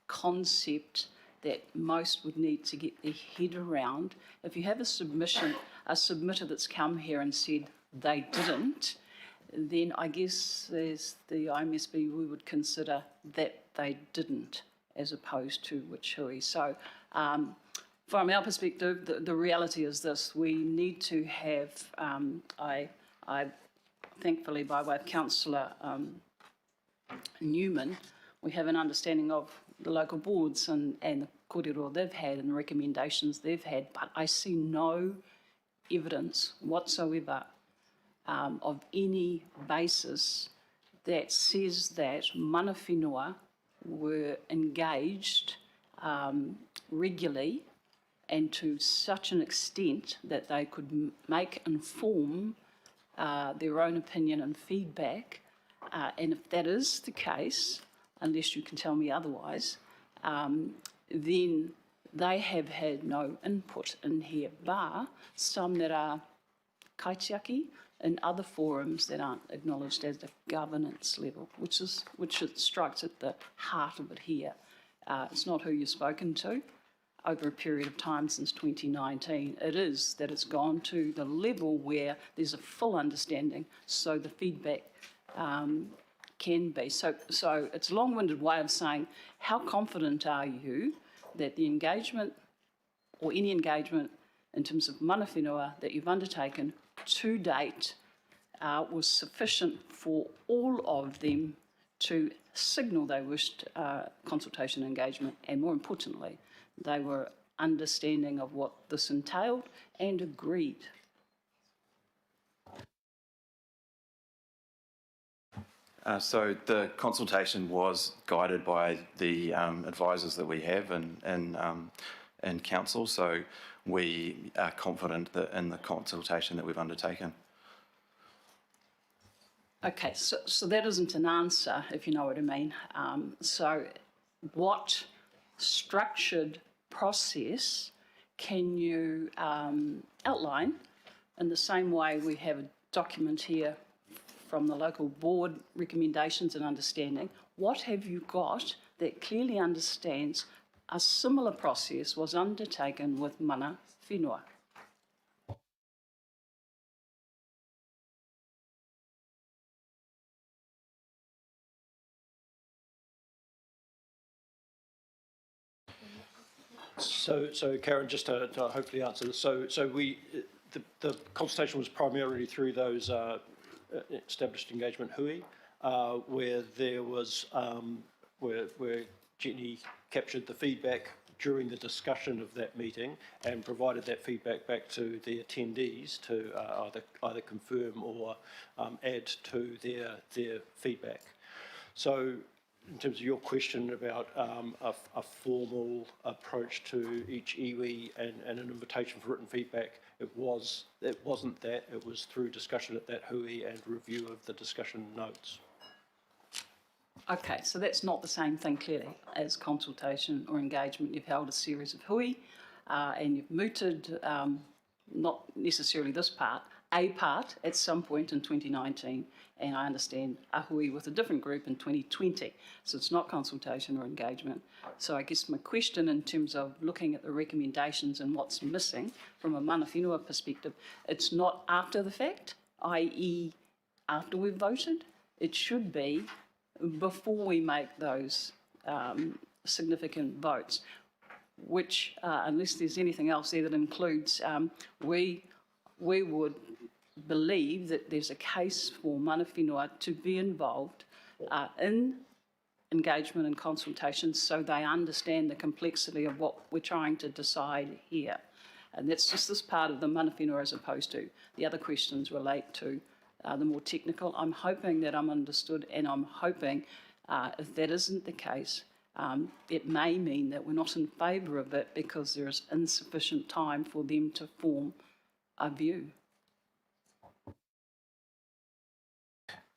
concept that most would need to get their head around. If you have a submitter that's come here and said they didn't, then I guess there's the IMSB, we would consider that they didn't, as opposed to which hui. So from our perspective, the reality is this: we need to have, I thankfully by way of Councillor Newman, we have an understanding of the local boards and the kōrero they've had and the recommendations they've had, but I see no evidence whatsoever of any basis that says that mana whenua were engaged regularly and to such an extent that they could inform their own opinion and feedback. And if that is the case, unless you can tell me otherwise, then they have had no input in here, bar some that are kaitiaki in other forums that aren't acknowledged as the governance level, which it strikes at the heart of it here. It's not who you've spoken to over a period of time since 2019. It is that it's gone to the level where there's a full understanding, so the feedback can be. So it's a long-winded way of saying, how confident are you that the engagement or any engagement in terms of mana whenua that you've undertaken to date was sufficient for all of them to signal they wished consultation engagement, and more importantly, they were understanding of what this entailed and agreed?
So the consultation was guided by the advisors that we have in council, so we are confident that in the consultation that we've undertaken.
Okay, so that isn't an answer, if you know what I mean. So what structured process can you outline in the same way we have a document here from the local board recommendations and understanding? What have you got that clearly understands a similar process was undertaken with mana whenua?
So Karen, just to hopefully answer this, so the consultation was primarily through those established engagement hui, where there was where Jenny captured the feedback during the discussion of that meeting and provided that feedback back to the attendees to either confirm or add to their feedback. So in terms of your question about a formal approach to each iwi and an invitation for written feedback, it wasn't that. It was through discussion at that hui and review of the discussion notes.
Okay, so that's not the same thing clearly as consultation or engagement. You've held a series of hui and you've mooted, not necessarily this part, a part at some point in 2019, and I understand a hui with a different group in 2020. So it's not consultation or engagement. So I guess my question in terms of looking at the recommendations and what's missing from a mana whenua perspective, it's not after the fact, i.e. after we've voted. It should be before we make those significant votes, which, unless there's anything else there that includes, we would believe that there's a case for mana whenua to be involved in engagement and consultation so they understand the complexity of what we're trying to decide here. And that's just this part of the mana whenua as opposed to the other questions relate to the more technical. I'm hoping that I'm understood, and I'm hoping if that isn't the case, it may mean that we're not in favour of it because there is insufficient time for them to form a view.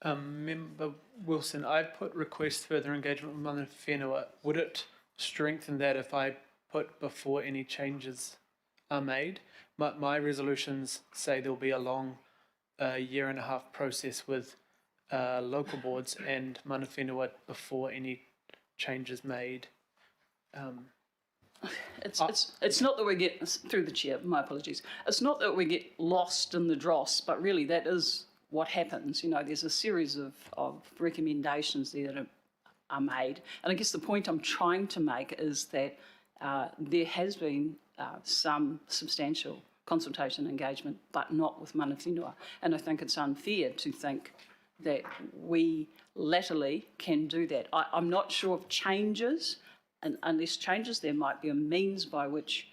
Member Wilson, I've put request further engagement with mana whenua. Would it strengthen that if I put before any changes are made? My resolutions say there'll be a long year-and-a-half process with local boards and mana whenua before any changes made.
It's not that we get, through the chair, my apologies, it's not that we get lost in the dross, but really that is what happens. You know, there's a series of recommendations there that are made. And I guess the point I'm trying to make is that there has been some substantial consultation engagement, but not with mana whenua. And I think it's unfair to think that we latterly can do that. I'm not sure of changes, and unless changes, there might be a means by which,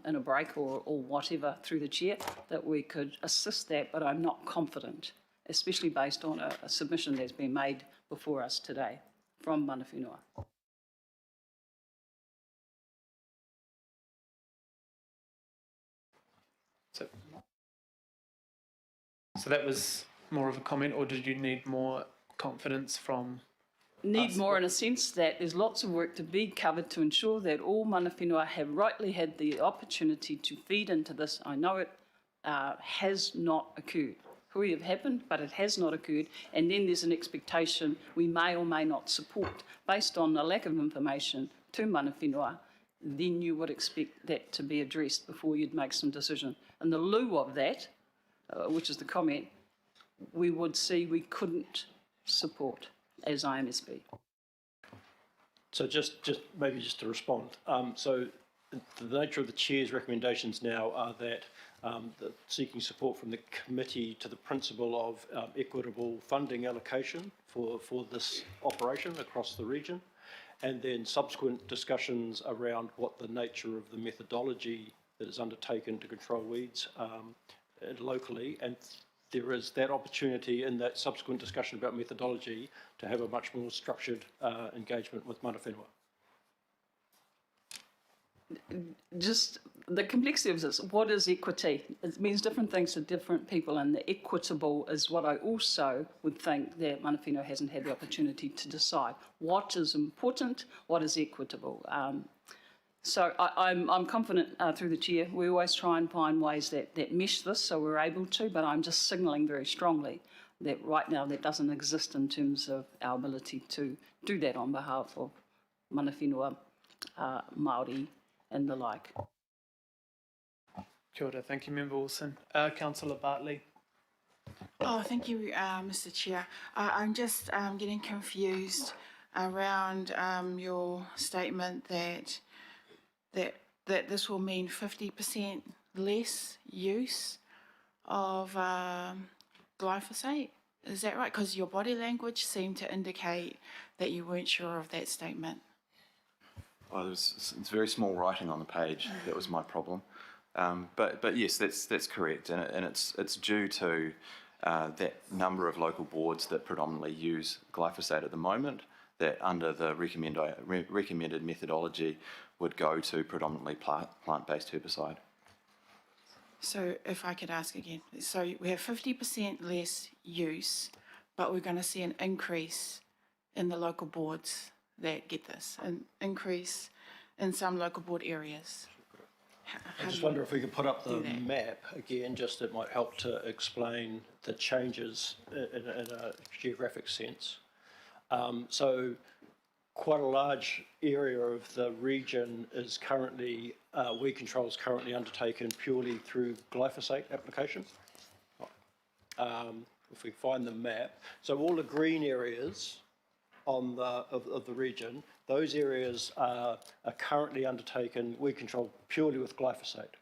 in a break or whatever through the chair, that we could assist that, but I'm not confident, especially based on a submission that's been made before us today from mana whenua.
So that was more of a comment, or did you need more confidence from
Need
us?
more in a sense that there's lots of work to be covered to ensure that all mana whenua have rightly had the opportunity to feed into this. I know it has not occurred. Hui have happened, but it has not occurred. And then there's an expectation we may or may not support based on a lack of information to mana whenua. Then you would expect that to be addressed before you'd make some decision. In the lieu of that, which is the comment, we would see we couldn't support as IMSB.
So just maybe just to respond. So the nature of the chair's recommendations now are that seeking support from the committee to the principle of equitable funding allocation for this operation across the region, and then subsequent discussions around what the nature of the methodology that is undertaken to control weeds locally, and there is that opportunity in that subsequent discussion about methodology to have a much more structured engagement with mana whenua.
Just the complexity of this, what is equity? It means different things to different people, and the equitable is what I also would think that mana whenua hasn't had the opportunity to decide. What is important, what is equitable? So I'm confident through the chair, we always try and find ways that mesh this so we're able to, but I'm just signalling very strongly that right now that doesn't exist in terms of our ability to do that on behalf of mana whenua, Māori and the like.
Kia ora. Thank you, Member Wilson. Councillor Bartley.
Oh, thank you, Mr. Chair. I'm just getting confused around your statement that this will mean 50% less use of glyphosate. Is that right? Because your body language seemed to indicate that you weren't sure of that statement.
Oh, it's very small writing on the page. That was my problem. But yes, that's correct, and it's due to that number of local boards that predominantly use glyphosate at the moment, that under the recommended methodology would go to predominantly plant-based herbicide.
So if I could ask again, so we have 50% less use, but we're going to see an increase in the local boards that get this, an increase in some local board areas.
I just wonder if we could put up the map again, just it might help to explain the changes in a geographic sense. So quite a large area of the region is currently, weed control is currently undertaken purely through glyphosate application. If we find the map, so all the green areas on of the region, those areas are currently undertaken weed control purely with glyphosate.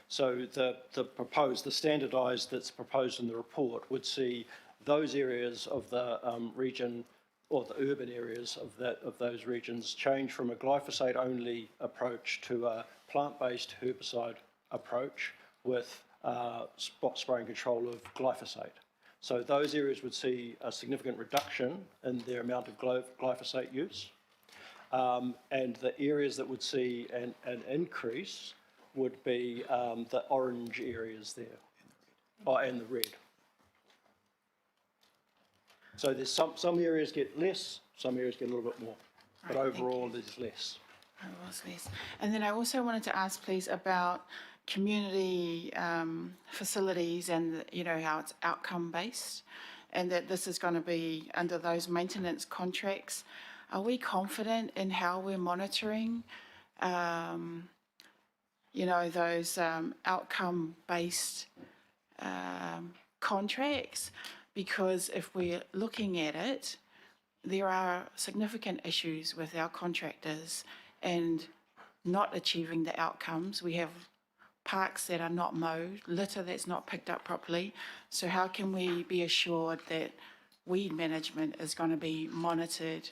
So the standardised that's proposed in the report would see those areas of the region, or the urban areas of those regions, change from a glyphosate-only approach to a plant-based herbicide approach with spot spraying control of glyphosate. So those areas would see a significant reduction in their amount of glyphosate use, and the areas that would see an increase would be the orange areas there, and the red. So there's some areas get less, some areas get a little bit more, but overall there's less.
Less. And then I also wanted to ask, please, about community facilities and, how it's outcome based, and that this is going to be under those maintenance contracts. Are we confident in how we're monitoring, those outcome based contracts? Because if we're looking at it, there are significant issues with our contractors and not achieving the outcomes. We have parks that are not mowed, litter that's not picked up properly. So how can we be assured that weed management is going to be monitored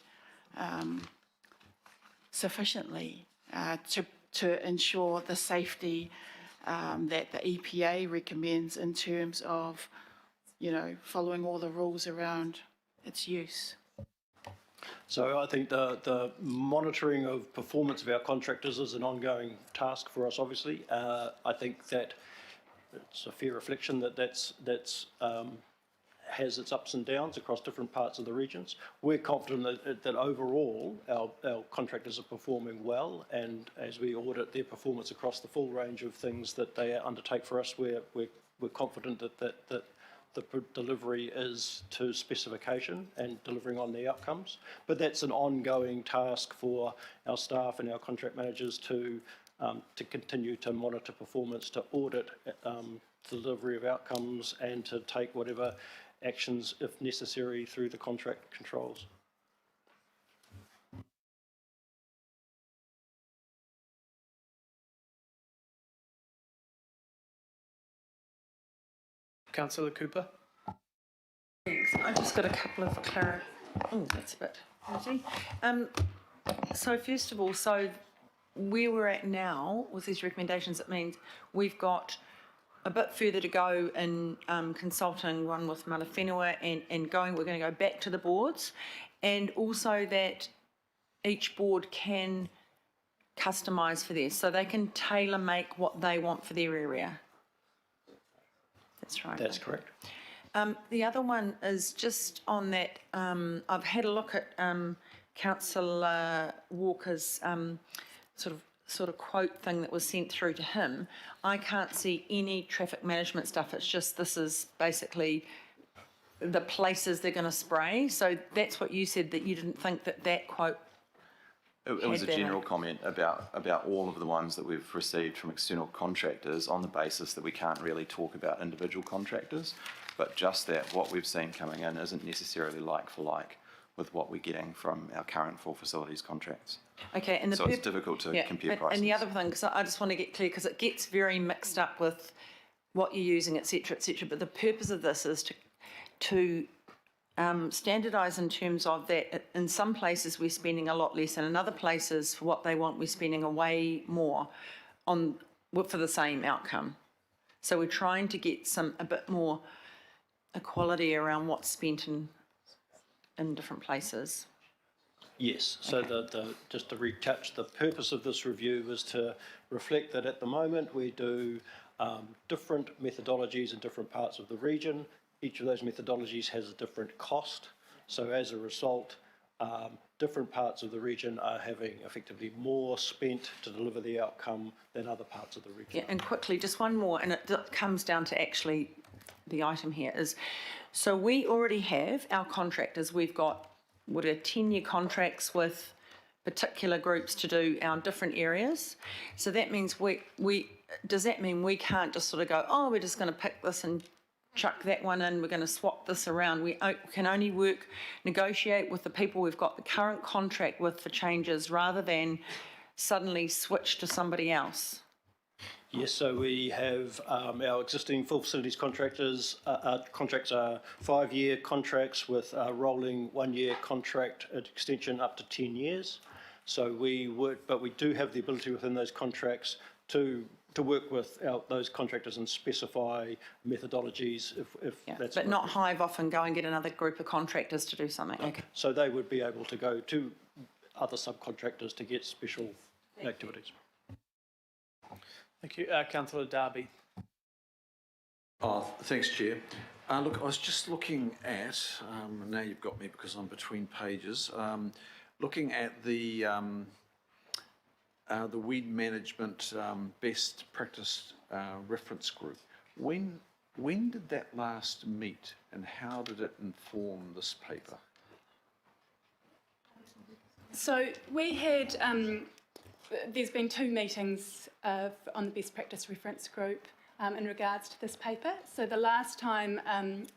sufficiently to ensure the safety that the EPA recommends in terms of, following all the rules around its use?
So I think the monitoring of performance of our contractors is an ongoing task for us, obviously. I think that it's a fair reflection that's has its ups and downs across different parts of the regions. We're confident that overall our contractors are performing well, and as we audit their performance across the full range of things that they undertake for us, we're confident that the delivery is to specification and delivering on the outcomes. But that's an ongoing task for our staff and our contract managers to continue to monitor performance, to audit delivery of outcomes, and to take whatever actions, if necessary, through the contract controls.
Councillor Cooper.
Thanks. I've just got a couple of oh, that's a bit dirty. So first of all, so where we're at now with these recommendations, it means we've got a bit further to go in consulting one with Mala Whenua and we're going to go back to the boards, and also that each board can customise for theirs, so they can tailor make what they want for their area. That's right.
That's correct.
The other one is just on that, I've had a look at Councillor Walker's sort of quote thing that was sent through to him. I can't see any traffic management stuff. It's just this is basically the places they're going to spray. So that's what you said, that you didn't think that quote.
It was a general comment about all of the ones that we've received from external contractors on the basis that we can't really talk about individual contractors, but just that what we've seen coming in isn't necessarily like for like with what we're getting from our current full facilities contracts.
Okay, and
so it's difficult to compare prices.
And the other thing, because I just want to get clear, because it gets very mixed up with what you're using, et cetera, but the purpose of this is to standardise in terms of that in some places we're spending a lot less, and in other places for what they want we're spending a way more for the same outcome. So we're trying to get a bit more equality around what's spent in different places.
Yes, so just to retouch, the purpose of this review was to reflect that at the moment we do different methodologies in different parts of the region. Each of those methodologies has a different cost. So as a result, different parts of the region are having effectively more spent to deliver the outcome than other parts of the region.
Yeah, and quickly, just one more, and it comes down to actually the item here is, so we already have our contractors. We've got 10-year contracts with particular groups to do our different areas. So that means does that mean we can't just sort of go, oh, we're just going to pick this and chuck that one in, we're going to swap this around? We can only negotiate with the people we've got the current contract with for changes, rather than suddenly switch to somebody else.
Yes, so we have our existing full facilities contractors. Contracts are 5-year contracts with a rolling 1-year contract extension up to 10 years. So but we do have the ability within those contracts to work with those contractors and specify methodologies if that's.
But not hive off and go and get another group of contractors to do something. Okay.
So they would be able to go to other subcontractors to get special activities.
Thank you. Councillor Darby.
Thanks, Chair. Look, I was just looking at, now you've got me because I'm between pages, looking at the weed management best practice reference group. When did that last meet, and how did it inform this paper?
So we had, there's been 2 meetings on the best practice reference group in regards to this paper. So the last time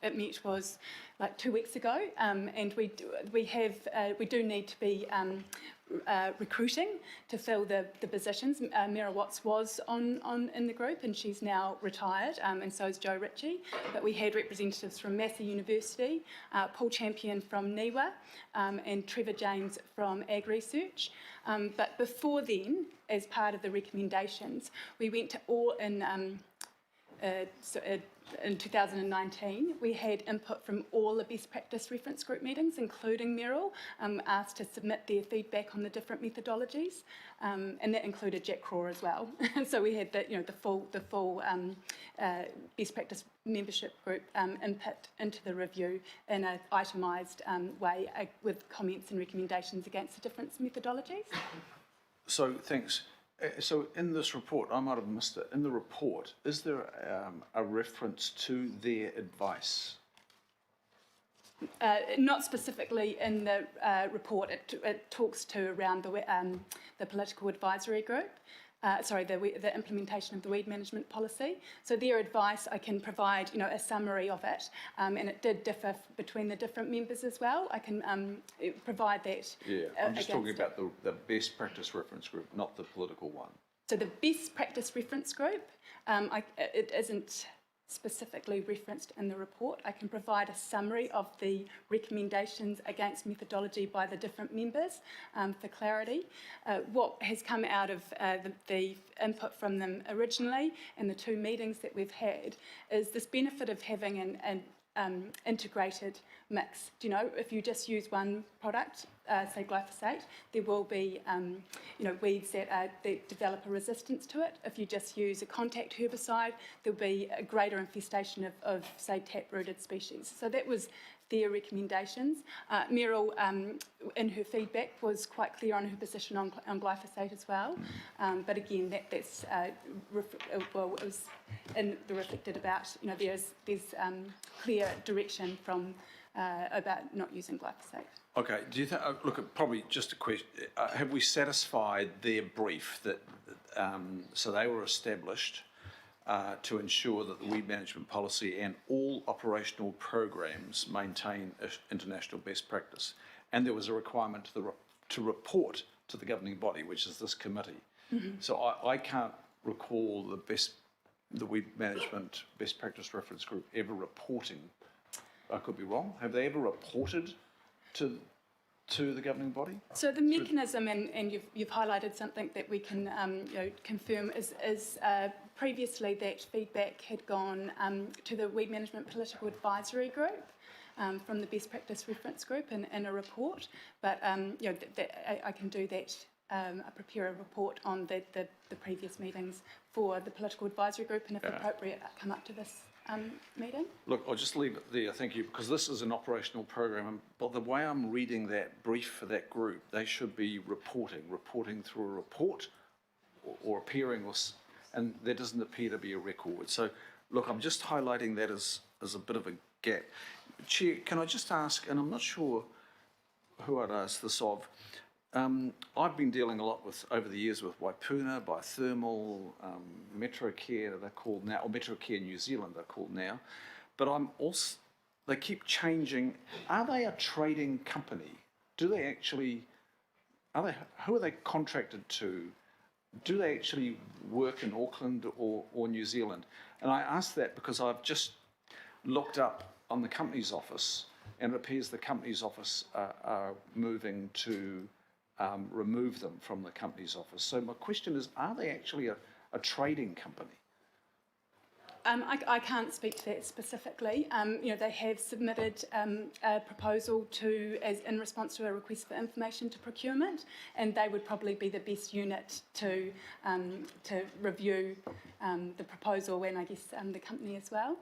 it met was like 2 weeks ago, and we do need to be recruiting to fill the positions. Mira Watts was in the group, and she's now retired, and so is Joe Ritchie. But we had representatives from Massey University, Paul Champion from NIWA, and Trevor James from Ag Research. But before then, as part of the recommendations, we went to all in 2019, we had input from all the best practice reference group meetings, including Merrill, asked to submit their feedback on the different methodologies, and that included Jack Craw as well. So we had the full best practice membership group input into the review in an itemised way with comments and recommendations against the different methodologies.
So, thanks. So in this report, I might have missed it, in the report, is there a reference to their advice?
Not specifically in the report. It talks to around the political advisory group, the implementation of the weed management policy. So their advice, I can provide, a summary of it, and it did differ between the different members as well. I can provide that.
Yeah, I'm just talking about the best practice reference group, not the political one.
So the best practice reference group, it isn't specifically referenced in the report. I can provide a summary of the recommendations against methodology by the different members for clarity. What has come out of the input from them originally and the 2 meetings that we've had is this benefit of having an integrated mix. Do you know, if you just use one product, say glyphosate, there will be, weeds that develop a resistance to it. If you just use a contact herbicide, there'll be a greater infestation of say, tap-rooted species. So that was their recommendations. Meryl, in her feedback, was quite clear on her position on glyphosate as well. But again, that's it was reflected about, there's clear direction from about not using glyphosate.
Okay, do you think, look, probably just a question, have we satisfied their brief that, so they were established to ensure that the weed management policy and all operational programs maintain international best practice, and there was a requirement to report to the governing body, which is this committee. So I can't recall the weed management best practice reference group ever reporting. I could be wrong. Have they ever reported to the governing body?
So the mechanism, and you've highlighted something that we can confirm, is previously that feedback had gone to the Weed Management Political Advisory Group from the Best Practice Reference Group in a report. But I can do that. Prepare a report on the previous meetings for the Political Advisory Group, and if appropriate, come up to this meeting.
Look, I'll just leave it there, thank you, because this is an operational program, but the way I'm reading that brief for that group, they should be reporting through a report or appearing, and there doesn't appear to be a record. So, look, I'm just highlighting that as a bit of a gap. Chair, can I just ask, and I'm not sure who I'd ask this of, I've been dealing a lot over the years with Waipuna, Biothermal, Metrocare, they're called now, or Metrocare New Zealand, they're called now. But they keep changing. Are they a trading company? Do they actually, who are they contracted to? Do they actually work in Auckland or New Zealand? And I ask that because I've just looked up on the Companies Office, and it appears the Companies Office are moving to remove them from the Companies Office. So my question is, are they actually a trading company?
I can't speak to that specifically. They have submitted a proposal in response to a request for information to procurement, and they would probably be the best unit to review the proposal, and I guess the company as well.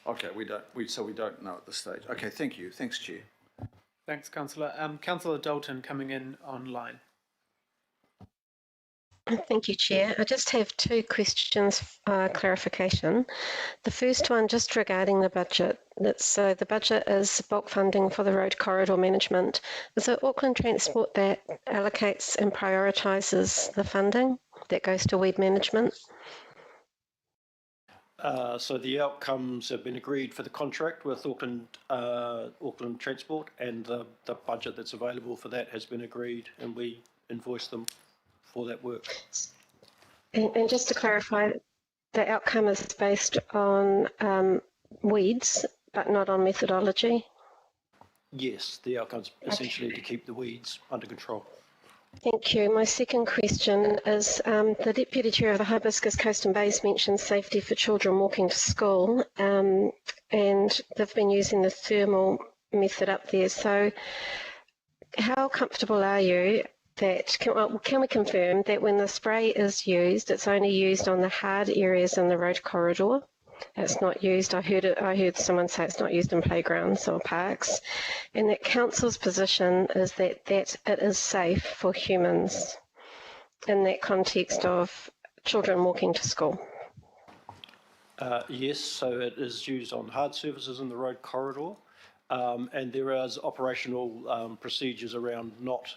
Okay, we don't know at this stage. Okay, thank you. Thanks, Chair.
Thanks, Councillor. Councillor Dalton coming in online.
Thank you, Chair. I just have 2 questions, clarification. The first one, just regarding the budget. So the budget is bulk funding for the road corridor management. Is it Auckland Transport that allocates and prioritises the funding that goes to weed management?
So the outcomes have been agreed for the contract with Auckland Transport, and the budget that's available for that has been agreed, and we invoice them for that work.
And just to clarify, the outcome is based on weeds, but not on methodology?
Yes, the outcome's essentially to keep the weeds under control.
Thank you. My second question is, the Deputy Chair of the Hibiscus Coast and Bays mentioned safety for children walking to school, and they've been using the thermal method up there. So how comfortable are you that, can we confirm that when the spray is used, it's only used on the hard areas in the road corridor? It's not used, I heard someone say it's not used in playgrounds or parks, and that council's position is that it is safe for humans in that context of children walking to school.
Yes, so it is used on hard surfaces in the road corridor, and there is operational procedures around not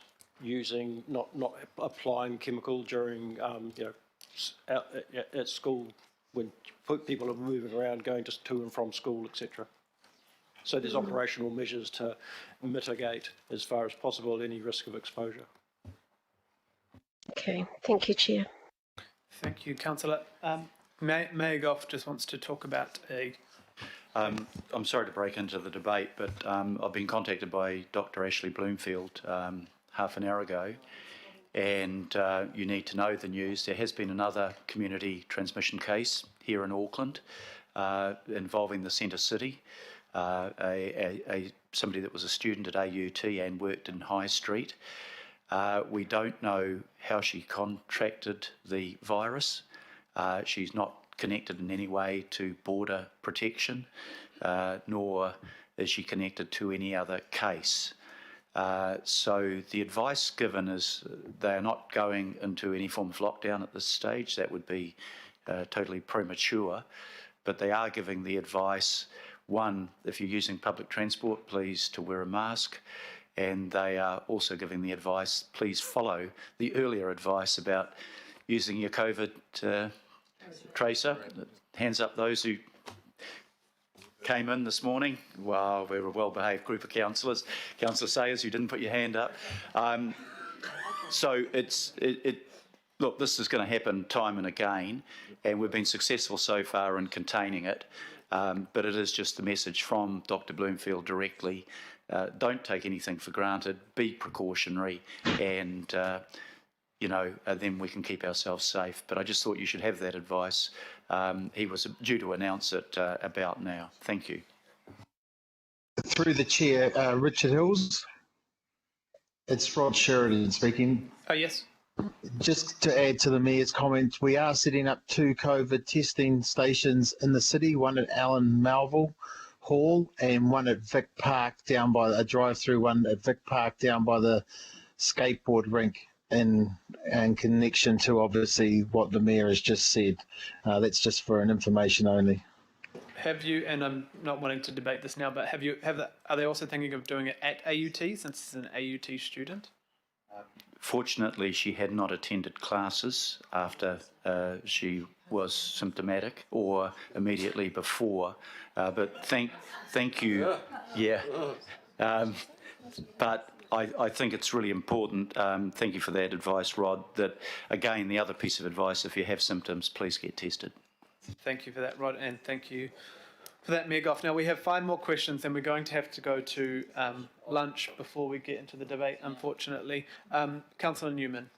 applying chemical during at school when people are moving around, going to and from school, etc. So there's operational measures to mitigate, as far as possible, any risk of exposure.
Okay, thank you, Chair.
Thank you, Councillor. Mayor Goff just wants to talk about a.
I'm sorry to break into the debate, but I've been contacted by Dr. Ashley Bloomfield half an hour ago, and you need to know the news. There has been another community transmission case here in Auckland involving the centre city. Somebody that was a student at AUT and worked in High Street. We don't know how she contracted the virus. She's not connected in any way to border protection, nor is she connected to any other case. So the advice given is they are not going into any form of lockdown at this stage. That would be totally premature. But they are giving the advice, one, if you're using public transport, please to wear a mask. And they are also giving the advice, please follow the earlier advice about using your COVID tracer. Hands up those who came in this morning. Wow, we're a well-behaved group of councillors. Councillor Sayers, you didn't put your hand up. So look, this is going to happen time and again, and we've been successful so far in containing it. But it is just the message from Dr. Bloomfield directly. Don't take anything for granted. Be precautionary, and then we can keep ourselves safe. But I just thought you should have that advice. He was due to announce it about now. Thank you.
Through the chair, Richard Hills. It's Rod Sheridan speaking.
Oh, yes.
Just to add to the Mayor's comments, we are setting up 2 COVID testing stations in the city, one at Allan Melville Hall and one at Vic Park down by a drive-through one at Vic Park down by the skateboard rink in connection to obviously what the Mayor has just said. That's just for an information only.
Have you, and I'm not wanting to debate this now, but are they also thinking of doing it at AUT since it's an AUT student?
Fortunately, she had not attended classes after she was symptomatic or immediately before. But thank you. Yeah. But I think it's really important, thank you for that advice, Rod, that, again, the other piece of advice, if you have symptoms, please get tested.
Thank you for that, Rod, and thank you for that, Mayor Goff. Now, we have 5 more questions, and we're going to have to go to lunch before we get into the debate, unfortunately. Councillor Newman.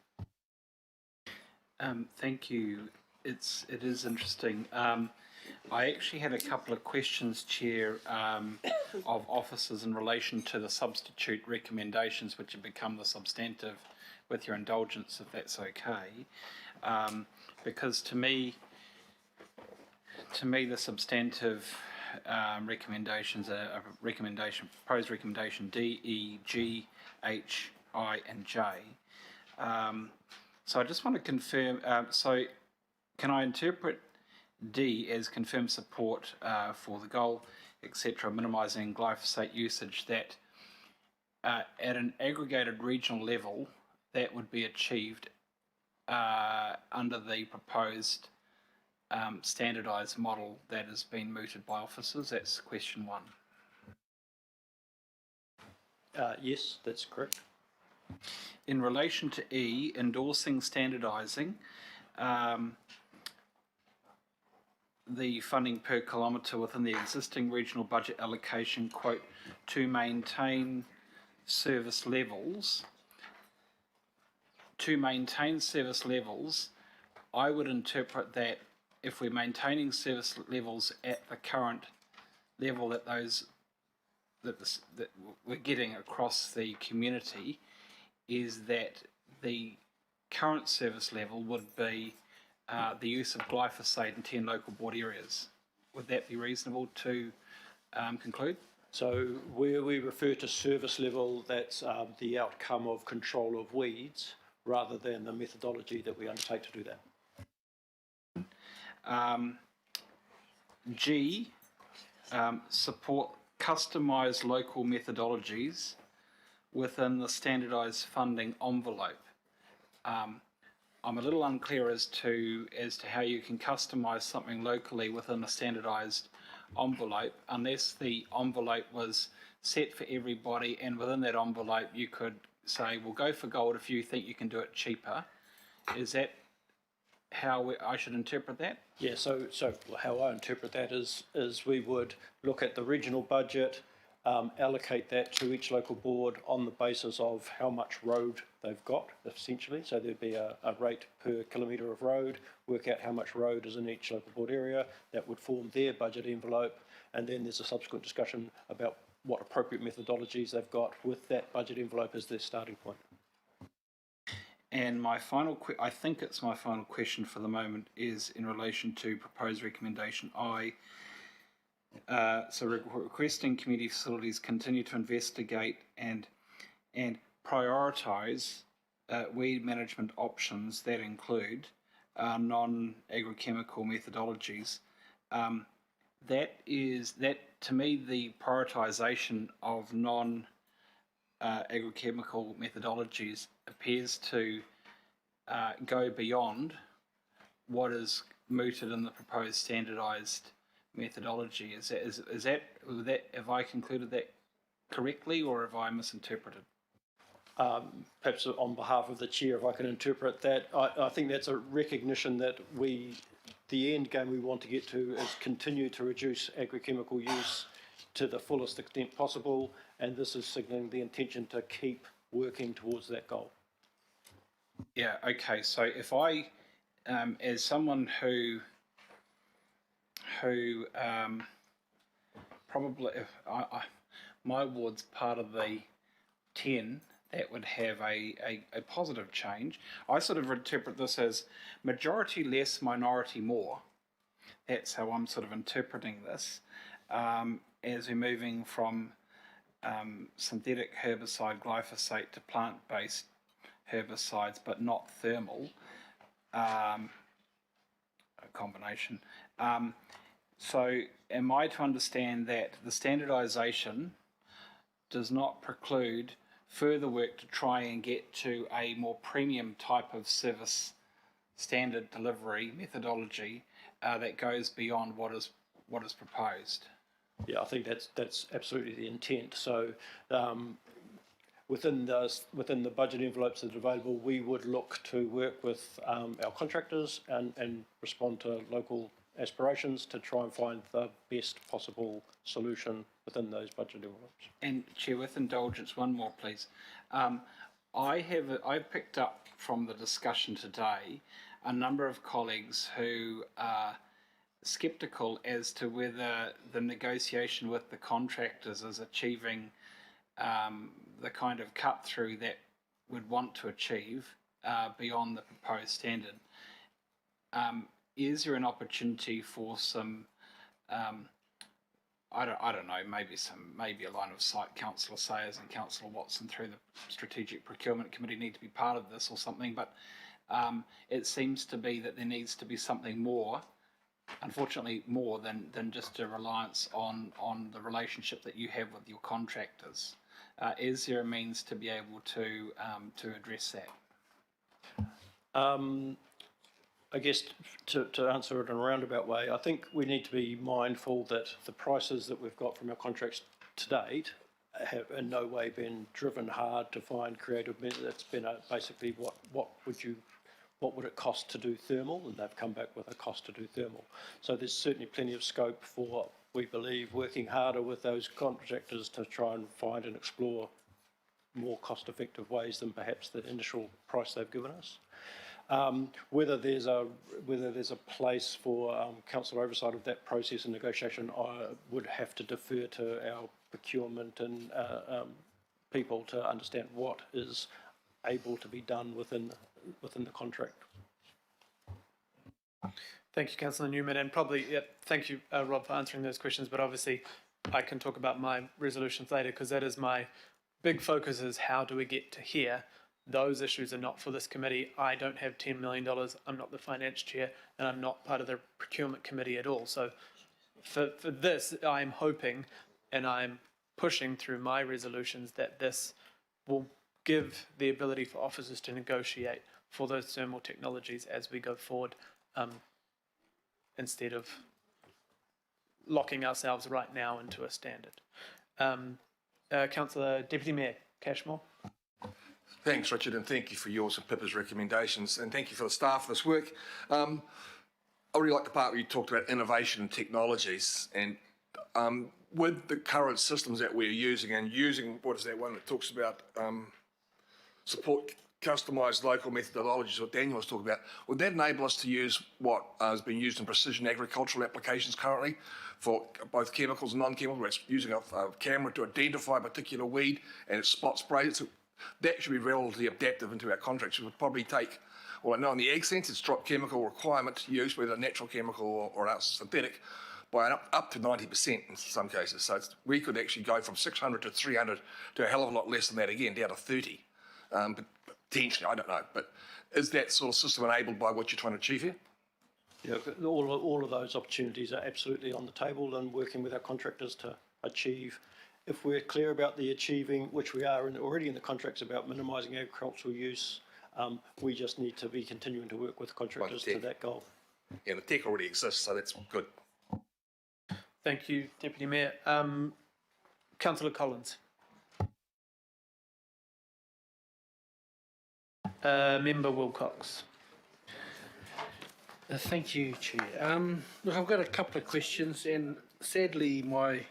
Thank you. It is interesting. I actually had a couple of questions, Chair, of officers in relation to the substitute recommendations, which have become the substantive, with your indulgence, if that's okay. Because to me, the substantive recommendations are proposed recommendation D, E, G, H, I, and J. So I just want to confirm. So can I interpret D as confirmed support for the goal, etc., minimising glyphosate usage, that at an aggregated regional level that would be achieved under the proposed standardised model that has been mooted by officers? That's question 1.
Yes, that's correct.
In relation to E, endorsing standardising, the funding per kilometre within the existing regional budget allocation, quote, to maintain service levels. To maintain service levels, I would interpret that if we're maintaining service levels at the current level that we're getting across the community, is that the current service level would be the use of glyphosate in 10 local board areas. Would that be reasonable to conclude?
So where we refer to service level, that's the outcome of control of weeds rather than the methodology that we undertake to do that.
G, support customised local methodologies within the standardised funding envelope. I'm a little unclear as to how you can customise something locally within a standardised envelope, unless the envelope was set for everybody, and within that envelope you could say, well, go for gold if you think you can do it cheaper. Is that how I should interpret that?
Yeah, so how I interpret that is we would look at the regional budget, allocate that to each local board on the basis of how much road they've got, essentially. So there'd be a rate per kilometre of road, work out how much road is in each local board area. That would form their budget envelope, and then there's a subsequent discussion about what appropriate methodologies they've got with that budget envelope as their starting point.
And my final, I think it's my final question for the moment, is in relation to proposed recommendation I. Requesting community facilities continue to investigate and prioritise weed management options that include non-agrochemical methodologies. That to me, the prioritisation of agrochemical methodologies appears to go beyond what is mooted in the proposed standardised methodology. Is that have I concluded that correctly, or have I misinterpreted?
Perhaps on behalf of the chair, if I can interpret that, I think that's a recognition that the end game we want to get to is continue to reduce agrochemical use to the fullest extent possible, and this is signalling the intention to keep working towards that goal.
Yeah, okay, so if I, as someone who probably, my ward's part of the 10 that would have a positive change. I sort of interpret this as majority less, minority more. That's how I'm sort of interpreting this, as we're moving from synthetic herbicide glyphosate to plant-based herbicides, but not thermal, a combination. So am I to understand that the standardisation does not preclude further work to try and get to a more premium type of service standard delivery methodology that goes beyond what is proposed?
Yeah, I think that's absolutely the intent. So within the budget envelopes that are available, we would look to work with our contractors and respond to local aspirations to try and find the best possible solution within those budget envelopes.
And Chair, with indulgence, one more please. I picked up from the discussion today a number of colleagues who are sceptical as to whether the negotiation with the contractors is achieving the kind of cut through that we'd want to achieve beyond the proposed standard. Is there an opportunity for some, I don't know, maybe a line of sight, Councillor Sayers and Councillor Watson through the Strategic Procurement Committee need to be part of this or something, but it seems to be that there needs to be something more, unfortunately more than just a reliance on the relationship that you have with your contractors. Is there a means to be able to address that?
I guess to answer it in a roundabout way, I think we need to be mindful that the prices that we've got from our contracts to date have in no way been driven hard to find creative methods. It's been basically what would it cost to do thermal, and they've come back with a cost to do thermal. So there's certainly plenty of scope for, we believe, working harder with those contractors to try and find and explore more cost-effective ways than perhaps the initial price they've given us. Whether there's a place for council oversight of that process and negotiation, I would have to defer to our procurement and people to understand what is able to be done within the contract.
Thank you, Councillor Newman, and probably thank you, Rob, for answering those questions. But obviously, I can talk about my resolutions later because that is my big focus: is how do we get to here. Those issues are not for this committee. I don't have $10 million. I'm not the finance chair, and I'm not part of the procurement committee at all. So for this, I'm hoping and I'm pushing through my resolutions that this will give the ability for officers to negotiate for those thermal technologies as we go forward, instead of locking ourselves right now into a standard. Councillor Deputy Mayor Cashmore.
Thanks, Richard, and thank you for yours and Pippa's recommendations, and thank you for the staff for this work. I really like the part where you talked about innovation and technologies, and with the current systems that we're using, and using, what is that one that talks about support customised local methodologies, what Daniel was talking about, would that enable us to use what is being used in precision agricultural applications currently for both chemicals and non-chemical, where it's using a camera to identify a particular weed and it spot sprays? That should be relatively adaptive into our contracts. It would probably take, well, I know in the ag sense, it's dropped chemical requirement use, whether natural chemical or else synthetic, by up to 90% in some cases. So we could actually go from 600 to 300 to a hell of a lot less than that again, down to 30. But potentially, I don't know. But is that sort of system enabled by what you're trying to achieve here?
Yeah, all of those opportunities are absolutely on the table, and working with our contractors to achieve. If we're clear about the achieving, which we are already in the contracts about minimising agricultural use, we just need to be continuing to work with contractors to that goal.
Yeah, the tech already exists, so that's good.
Thank you, Deputy Mayor. Councillor Collins. Member Wilcox.
Thank you, Chair. Look, I've got a couple of questions, and sadly my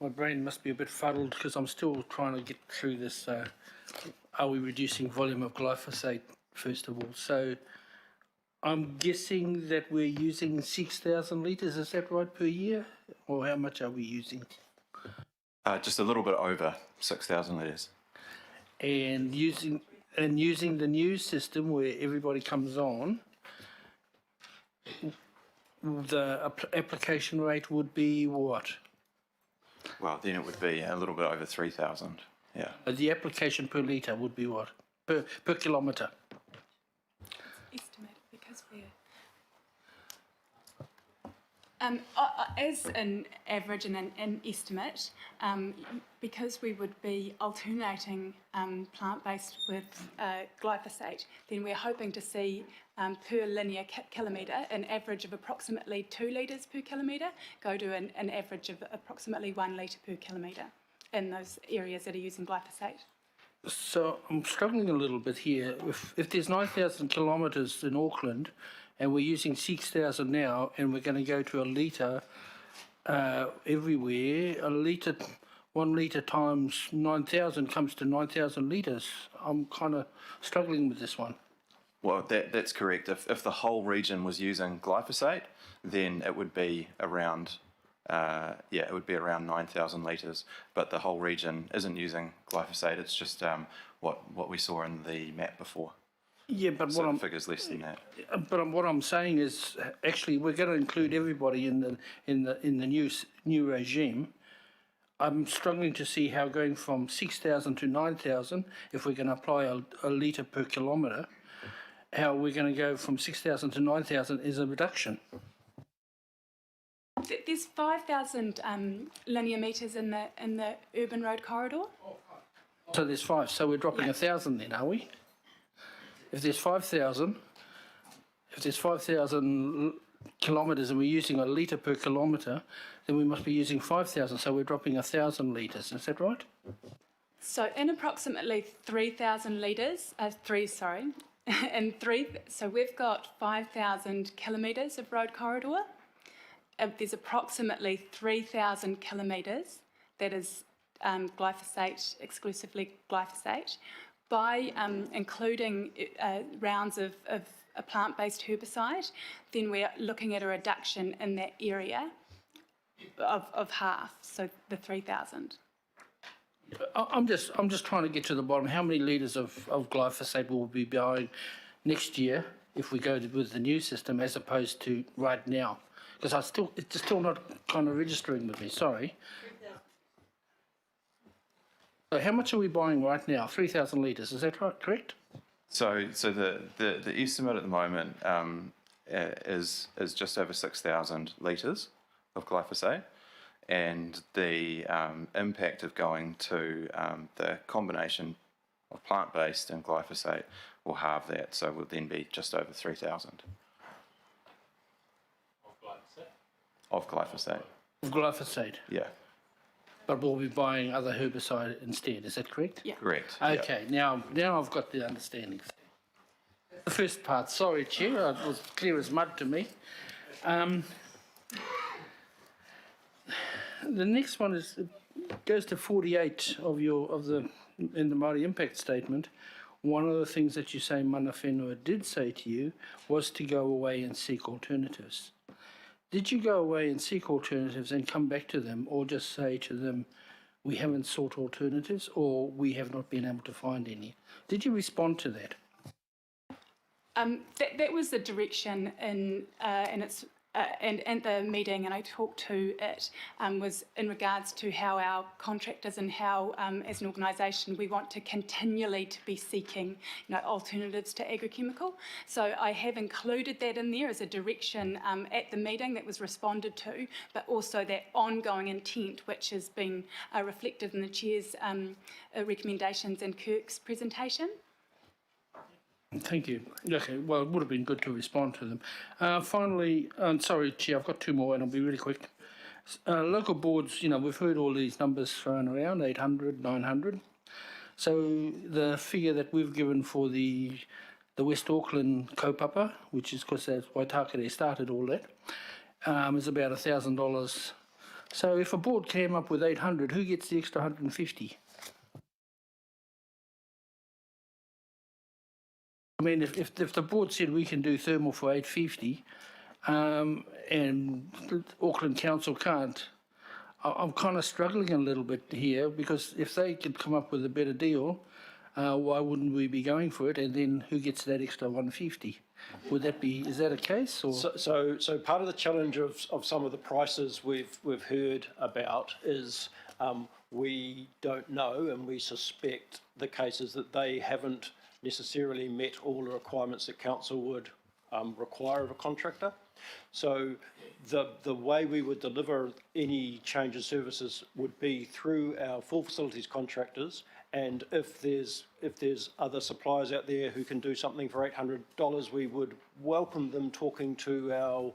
brain must be a bit fuddled because I'm still trying to get through this. Are we reducing volume of glyphosate, first of all? So I'm guessing that we're using 6,000 litres, is that right, per year? Or how much are we using?
Just a little bit over 6,000 litres.
And using the new system where everybody comes on, the application rate would be what?
Well, then it would be a little bit over 3,000, yeah.
The application per litre would be what? Per kilometre?
Estimate, because we're... as an average and an estimate, because we would be alternating plant-based with glyphosate, then we're hoping to see per linear kilometre an average of approximately 2 litres per kilometre go to an average of approximately 1 litre per kilometre in those areas that are using glyphosate.
So I'm struggling a little bit here. If there's 9,000 kilometres in Auckland and we're using 6,000 now and we're going to go to a litre everywhere, 1 litre times 9,000 comes to 9,000 litres. I'm kind of struggling with this one.
Well, that's correct. If the whole region was using glyphosate, then it would be around, it would be around 9,000 litres. But the whole region isn't using glyphosate. It's just what we saw in the map before.
Yeah, but
so the figure's less than that.
But what I'm saying is, actually, we're going to include everybody in the new regime. I'm struggling to see how going from 6,000 to 9,000, if we're going to apply a litre per kilometre, how we're going to go from 6,000 to 9,000 is a reduction.
There's 5,000 linear metres in the urban road corridor.
So there's 5. So we're dropping 1,000 then, are we? If there's 5,000 kilometres and we're using a litre per kilometre, then we must be using 5,000. So we're dropping 1,000 litres. Is that right?
So in approximately 3,000 litres, so we've got 5,000 kilometres of road corridor. There's approximately 3,000 kilometres that is glyphosate, exclusively glyphosate. By including rounds of a plant-based herbicide, then we're looking at a reduction in that area of half, so the 3,000.
I'm just trying to get to the bottom. How many litres of glyphosate will we be buying next year if we go with the new system as opposed to right now? Because it's still not kind of registering with me. Sorry. So how much are we buying right now? 3,000 litres. Is that right? Correct?
So the estimate at the moment is just over 6,000 litres of glyphosate. And the impact of going to the combination of plant-based and glyphosate will halve that, so it will then be just over 3,000. Of glyphosate?
Of glyphosate?
Yeah.
but we'll be buying other herbicide instead. Is that correct?
Yeah.
Correct.
Okay, now I've got the understanding. The first part, sorry, Chair, it was clear as mud to me. The next one is, it goes to 48 in the Māori impact statement. One of the things that you say Mana Whenua did say to you was to go away and seek alternatives. Did you go away and seek alternatives and come back to them, or just say to them, we haven't sought alternatives, or we have not been able to find any? Did you respond to that?
That was the direction and the meeting, and I talked to it, was in regards to how our contractors and how, as an organisation, we want to continually to be seeking, alternatives to agrochemical. So I have included that in there as a direction at the meeting that was responded to, but also that ongoing intent, which has been reflected in the Chair's recommendations and Kirk's presentation.
Thank you. Okay, well, it would have been good to respond to them. Finally, sorry, Chair, I've got two more and I'll be really quick. Local boards, we've heard all these numbers thrown around, 800, 900. So the figure that we've given for the West Auckland kaupapa, which is because that's Waitakere started all that, is about $1,000. So if a board came up with 800, who gets the extra 150? I mean, if the board said we can do thermal for 850, and the Auckland Council can't, I'm kind of struggling a little bit here, because if they could come up with a better deal, why wouldn't we be going for it? And then who gets that extra 150? Is that a case? Or?
So part of the challenge of some of the prices we've heard about is we don't know, and we suspect the cases that they haven't necessarily met all the requirements that council would require of a contractor. So the way we would deliver any change in services would be through our full facilities contractors, and if there's other suppliers out there who can do something for $800, we would welcome them talking to our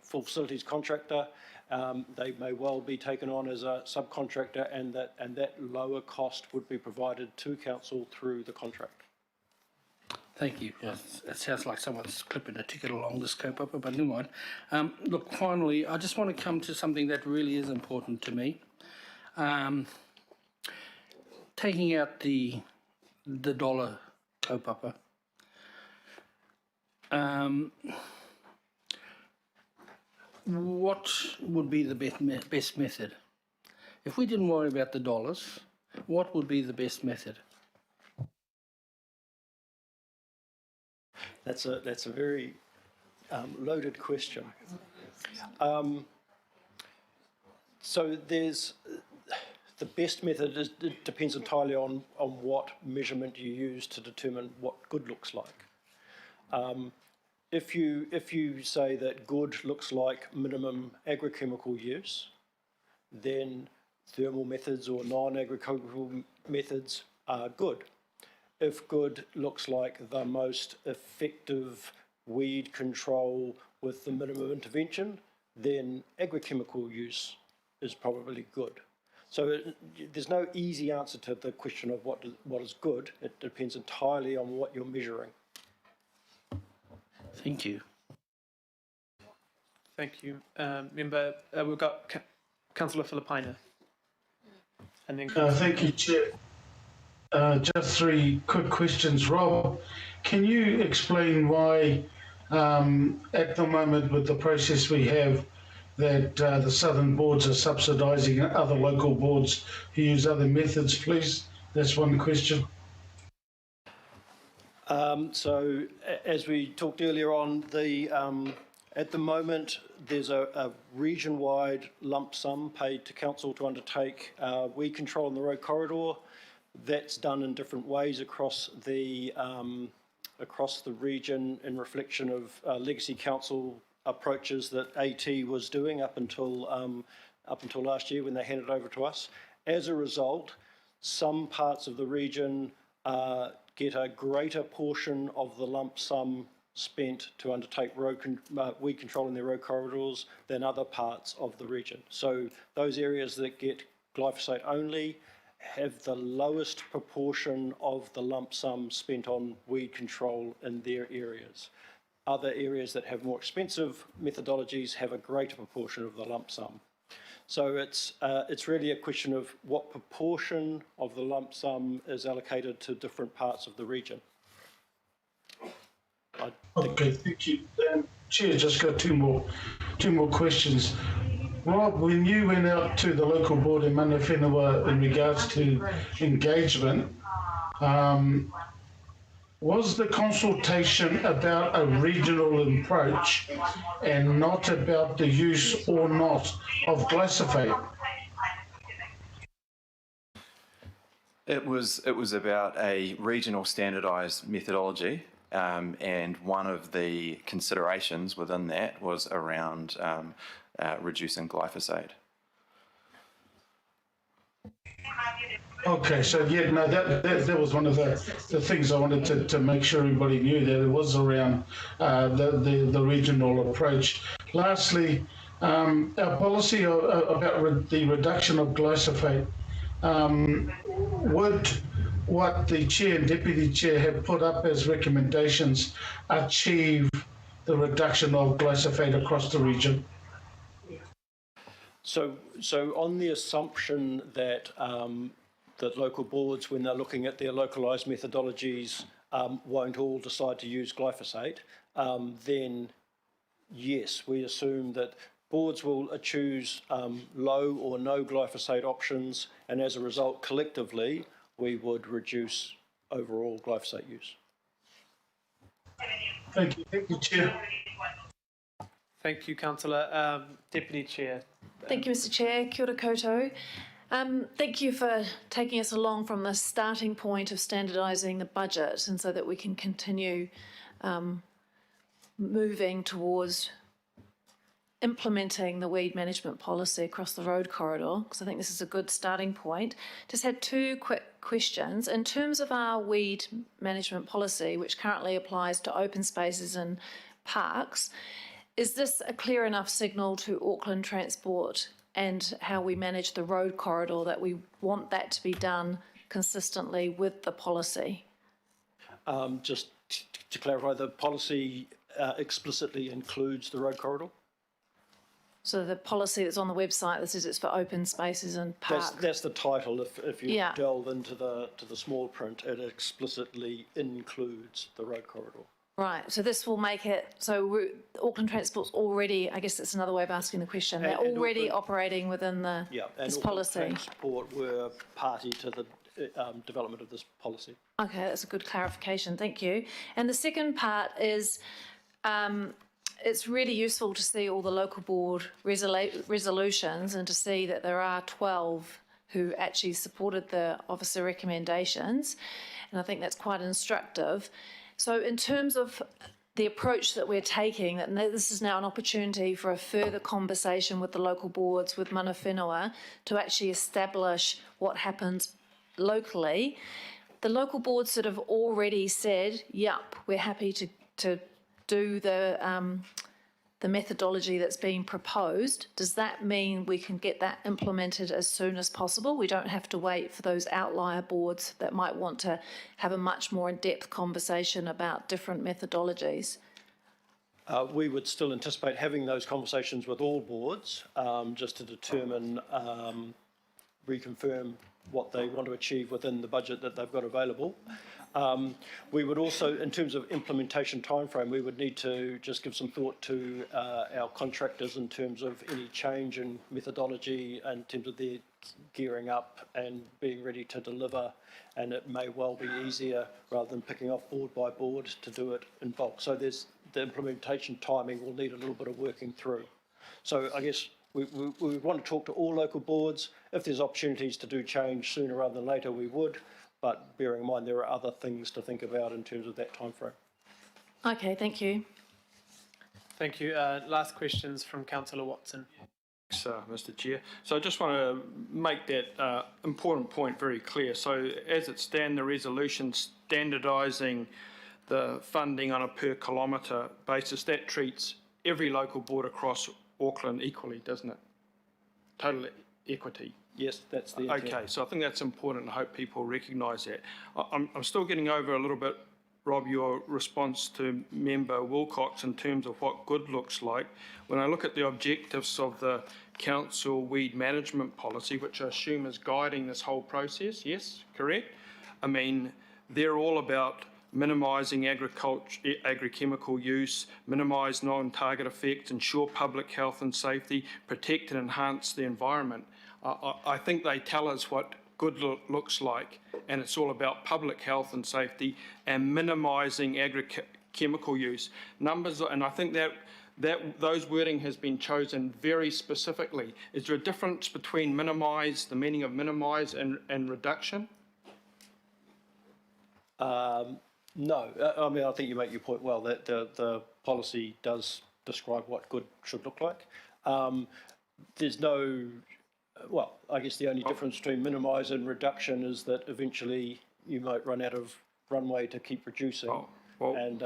full facilities contractor. They may well be taken on as a subcontractor, and that lower cost would be provided to council through the contract.
Thank you. It sounds like someone's clipping a ticket along the scope up, but never mind. Look, finally, I just want to come to something that really is important to me. Taking out the dollar kaupapa, what would be the best method? If we didn't worry about the dollars, what would be the best method?
That's a very loaded question. So the best method it depends entirely on what measurement you use to determine what good looks like. If you say that good looks like minimum agrochemical use, then thermal methods or non-agrochemical methods are good. If good looks like the most effective weed control with the minimum intervention, then agrochemical use is probably good. So there's no easy answer to the question of what is good. It depends entirely on what you're measuring.
Thank you.
Thank you. Member, we've got Councillor Filipina. And then
thank you, Chair. Just three quick questions. Rob, can you explain why at the moment with the process we have that the southern boards are subsidising other local boards who use other methods, please? That's one question.
So as we talked earlier on, at the moment there's a region-wide lump sum paid to council to undertake weed control in the road corridor. That's done in different ways across the region in reflection of legacy council approaches that AT was doing up until last year when they handed it over to us. As a result, some parts of the region get a greater portion of the lump sum spent to undertake weed control in their road corridors than other parts of the region. So those areas that get glyphosate only have the lowest proportion of the lump sum spent on weed control in their areas. Other areas that have more expensive methodologies have a greater proportion of the lump sum. So it's really a question of what proportion of the lump sum is allocated to different parts of the region.
Okay, thank you. Chair, just got two more questions. Rob, when you went out to the local board in Mana Whenua in regards to engagement, was the consultation about a regional approach and not about the use or not of glyphosate?
It was about a regional standardised methodology, and one of the considerations within that was around reducing glyphosate.
Okay, so yeah, no, that was one of the things I wanted to make sure everybody knew, that it was around the regional approach. Lastly, our policy about the reduction of glyphosate, would what the chair and deputy chair have put up as recommendations achieve the reduction of glyphosate across the region?
So on the assumption that that local boards, when they're looking at their localised methodologies, won't all decide to use glyphosate, then yes, we assume that boards will choose low or no glyphosate options, and as a result, collectively, we would reduce overall glyphosate use.
Thank you, Chair.
Thank you, Councillor. Deputy Chair.
Thank you, Mr. Chair. Kia ora koutou. Thank you for taking us along from the starting point of standardising the budget, and so that we can continue moving towards implementing the weed management policy across the road corridor, because I think this is a good starting point. Just had two quick questions. In terms of our weed management policy, which currently applies to open spaces and parks, is this a clear enough signal to Auckland Transport and how we manage the road corridor that we want that to be done consistently with the policy?
Just to clarify, the policy explicitly includes the road corridor?
So the policy that's on the website that says it's for open spaces and parks.
That's the title. If you delve into the small print, it explicitly includes the road corridor.
Right, so this will make it, so Auckland Transport's already, I guess that's another way of asking the question, they're already operating within this policy.
Auckland Transport were party to the development of this policy.
Okay, that's a good clarification, thank you. And the second part is, it's really useful to see all the local board resolutions and to see that there are 12 who actually supported the officer recommendations, and I think that's quite instructive. So in terms of the approach that we're taking, that this is now an opportunity for a further conversation with the local boards, with Mana Whenua, to actually establish what happens locally. The local boards that have already said, yep, we're happy to do the methodology that's being proposed, does that mean we can get that implemented as soon as possible? We don't have to wait for those outlier boards that might want to have a much more in-depth conversation about different methodologies?
We would still anticipate having those conversations with all boards, just to determine, reconfirm what they want to achieve within the budget that they've got available. We would also, in terms of implementation timeframe, we would need to just give some thought to our contractors in terms of any change in methodology in terms of their gearing up and being ready to deliver, and it may well be easier rather than picking off board by board to do it in bulk. So there's the implementation timing will need a little bit of working through. So I guess we want to talk to all local boards. If there's opportunities to do change sooner rather than later, we would. But bearing in mind there are other things to think about in terms of that timeframe.
Okay, thank you.
Thank you. Last questions from Councillor Watson.
Thanks, Mr. Chair. So I just want to make that important point very clear. So as it stands, the resolution standardising the funding on a per kilometre basis, that treats every local board across Auckland equally, doesn't it? Total equity.
Yes, that's the intent.
Okay, so I think that's important, and I hope people recognise that. I'm still getting over a little bit, Rob, your response to Member Wilcox in terms of what good looks like. When I look at the objectives of the council weed management policy, which I assume is guiding this whole process, yes, correct? I mean, they're all about minimising agrochemical use, minimise non-target effects, ensure public health and safety, protect and enhance the environment. I think they tell us what good looks like, and it's all about public health and safety and minimising agrochemical use. Numbers, and I think that those wording has been chosen very specifically. Is there a difference between minimise, the meaning of minimise, and reduction?
No, I mean, I think you make your point well, that the policy does describe what good should look like. There's no, well, I guess the only difference between minimise and reduction is that eventually you might run out of runway to keep reducing, and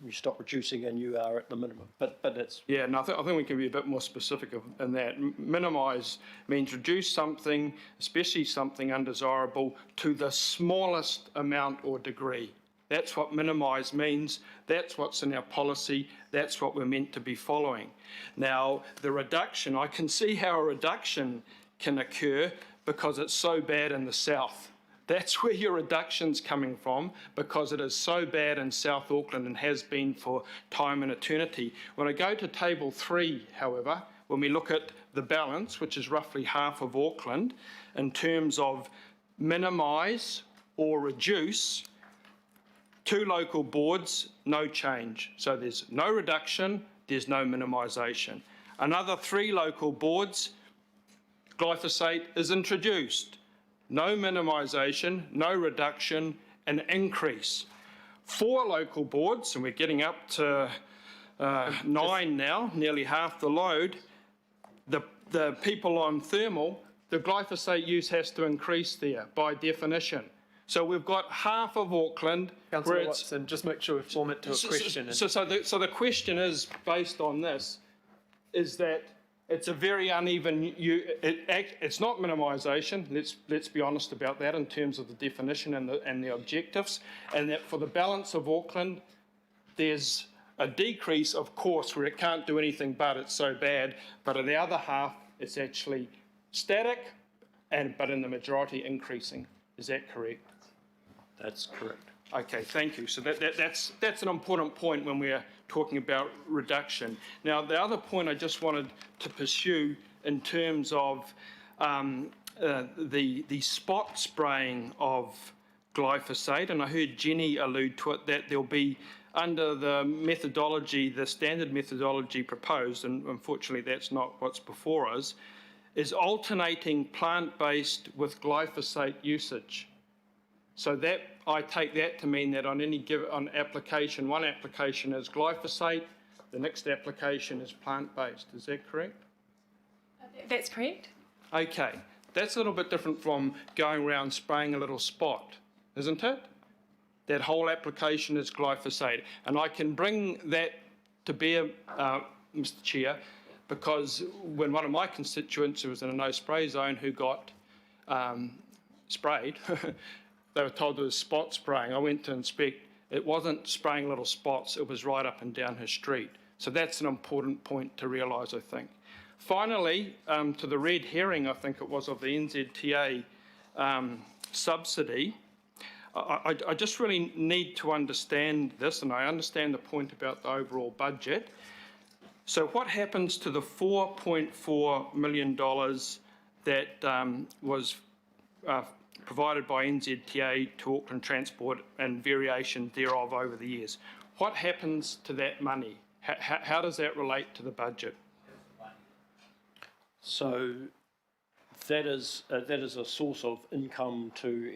you stop reducing and you are at the minimum. But it's
yeah. No, I think we can be a bit more specific in that. Minimise means reduce something, especially something undesirable, to the smallest amount or degree. That's what minimise means. That's what's in our policy. That's what we're meant to be following. Now, the reduction, I can see how a reduction can occur because it's so bad in the south. That's where your reduction's coming from, because it is so bad in South Auckland and has been for time and eternity. When I go to table 3, however, when we look at the balance, which is roughly half of Auckland, in terms of minimise or reduce, 2 local boards, no change. So there's no reduction, there's no minimisation. Another 3 local boards, glyphosate is introduced. No minimisation, no reduction, an increase. 4 local boards, and we're getting up to 9 now, nearly half the load. The people on thermal, the glyphosate use has to increase there by definition. So we've got half of Auckland.
Councillor Watson, just make sure we form it to a question.
So the question is, based on this, is that it's a very uneven, it's not minimisation, let's be honest about that in terms of the definition and the objectives, and that for the balance of Auckland, there's a decrease, of course, where it can't do anything but it's so bad, but in the other half, it's actually static, but in the majority increasing. Is that correct?
That's correct.
Okay, thank you. So that's an important point when we're talking about reduction. Now, the other point I just wanted to pursue in terms of the spot spraying of glyphosate, and I heard Jenny allude to it, that there'll be, under the methodology, the standard methodology proposed, and unfortunately that's not what's before us, is alternating plant-based with glyphosate usage. So that, I take that to mean that on any given application, one application is glyphosate, the next application is plant-based. Is that correct?
That's correct.
Okay, that's a little bit different from going around spraying a little spot, isn't it? That whole application is glyphosate. And I can bring that to bear, Mr. Chair, because when one of my constituents who was in a no-spray zone who got sprayed, they were told there was spot spraying. I went to inspect. It wasn't spraying little spots. It was right up and down her street. So that's an important point to realise, I think. Finally, to the red herring, I think it was, of the NZTA subsidy, I just really need to understand this, and I understand the point about the overall budget. So what happens to the $4.4 million that was provided by NZTA to Auckland Transport and variation thereof over the years? What happens to that money? How does that relate to the budget?
So that is a source of income to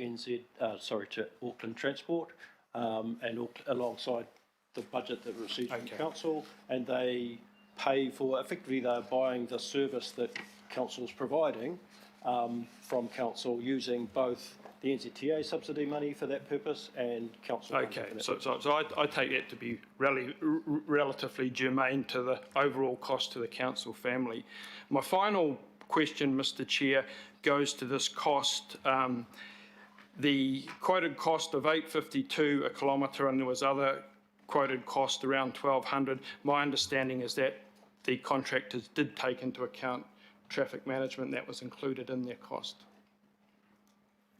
to Auckland Transport, and alongside the budget that receives from council, and they pay for, effectively they're buying the service that council's providing from council, using both the NZTA subsidy money for that purpose and council money.
Okay, so I take that to be relatively germane to the overall cost to the council family. My final question, Mr Chair, goes to this cost. The quoted cost of $8.52 a kilometre, and there was other quoted cost around $1,200. My understanding is that the contractors did take into account traffic management. That was included in their cost.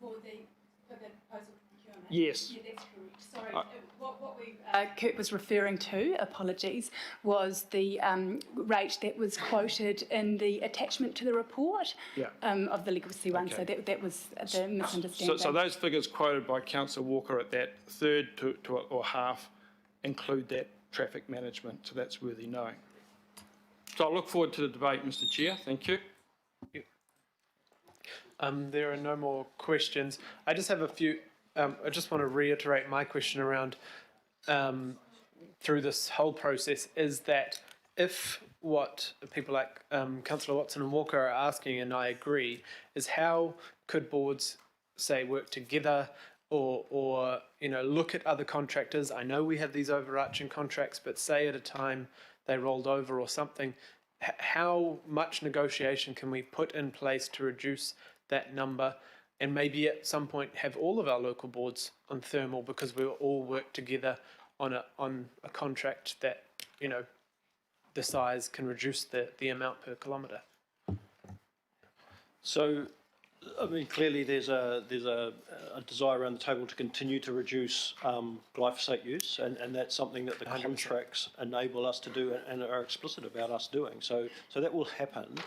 For the proposal procurement?
Yes.
Yeah, that's correct. Sorry, Kurt was referring to, apologies, was the rate that was quoted in the attachment to the report of the legacy one. So that was the misunderstanding.
So those figures quoted by Councillor Walker at that third or half include that traffic management. So that's worthy knowing. So I look forward to the debate, Mr Chair. Thank you.
There are no more questions. I just have a few. I just want to reiterate my question around through this whole process is that if what people like Councillor Watson and Walker are asking, and I agree, is how could boards, say, work together or look at other contractors? I know we have these overarching contracts, but say at a time they rolled over or something, how much negotiation can we put in place to reduce that number, and maybe at some point have all of our local boards on thermal because we all work together on a contract that, the size can reduce the amount per kilometre?
So, I mean, clearly there's a desire around the table to continue to reduce glyphosate use, and that's something that the 100%. Contracts enable us to do and are explicit about us doing. So that will happen.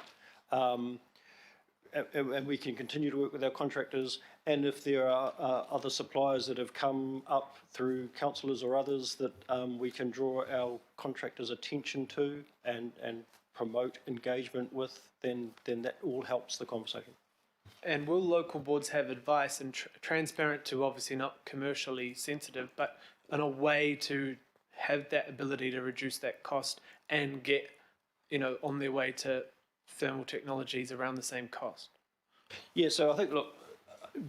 And we can continue to work with our contractors, and if there are other suppliers that have come up through councillors or others that we can draw our contractors' attention to and promote engagement with, then that all helps the conversation.
And will local boards have advice and transparent to, obviously not commercially sensitive, but in a way to have that ability to reduce that cost and get, on their way to thermal technologies around the same cost?
Yeah, so I think, look,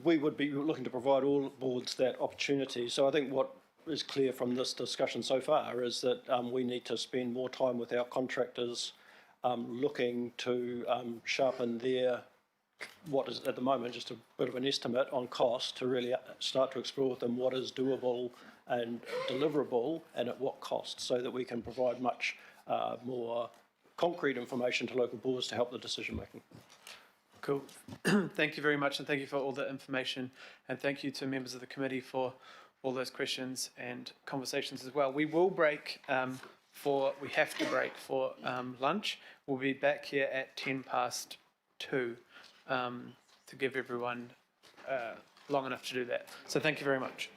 we would be looking to provide all boards that opportunity. So I think what is clear from this discussion so far is that we need to spend more time with our contractors looking to sharpen their, what is at the moment just a bit of an estimate on cost, to really start to explore with them what is doable and deliverable and at what cost, so that we can provide much more concrete information to local boards to help the decision making.
Cool. Thank you very much, and thank you for all the information, and thank you to members of the committee for all those questions and conversations as well. We will break we have to break for lunch. We'll be back here at 2:10 to give everyone long enough to do that. So thank you very much.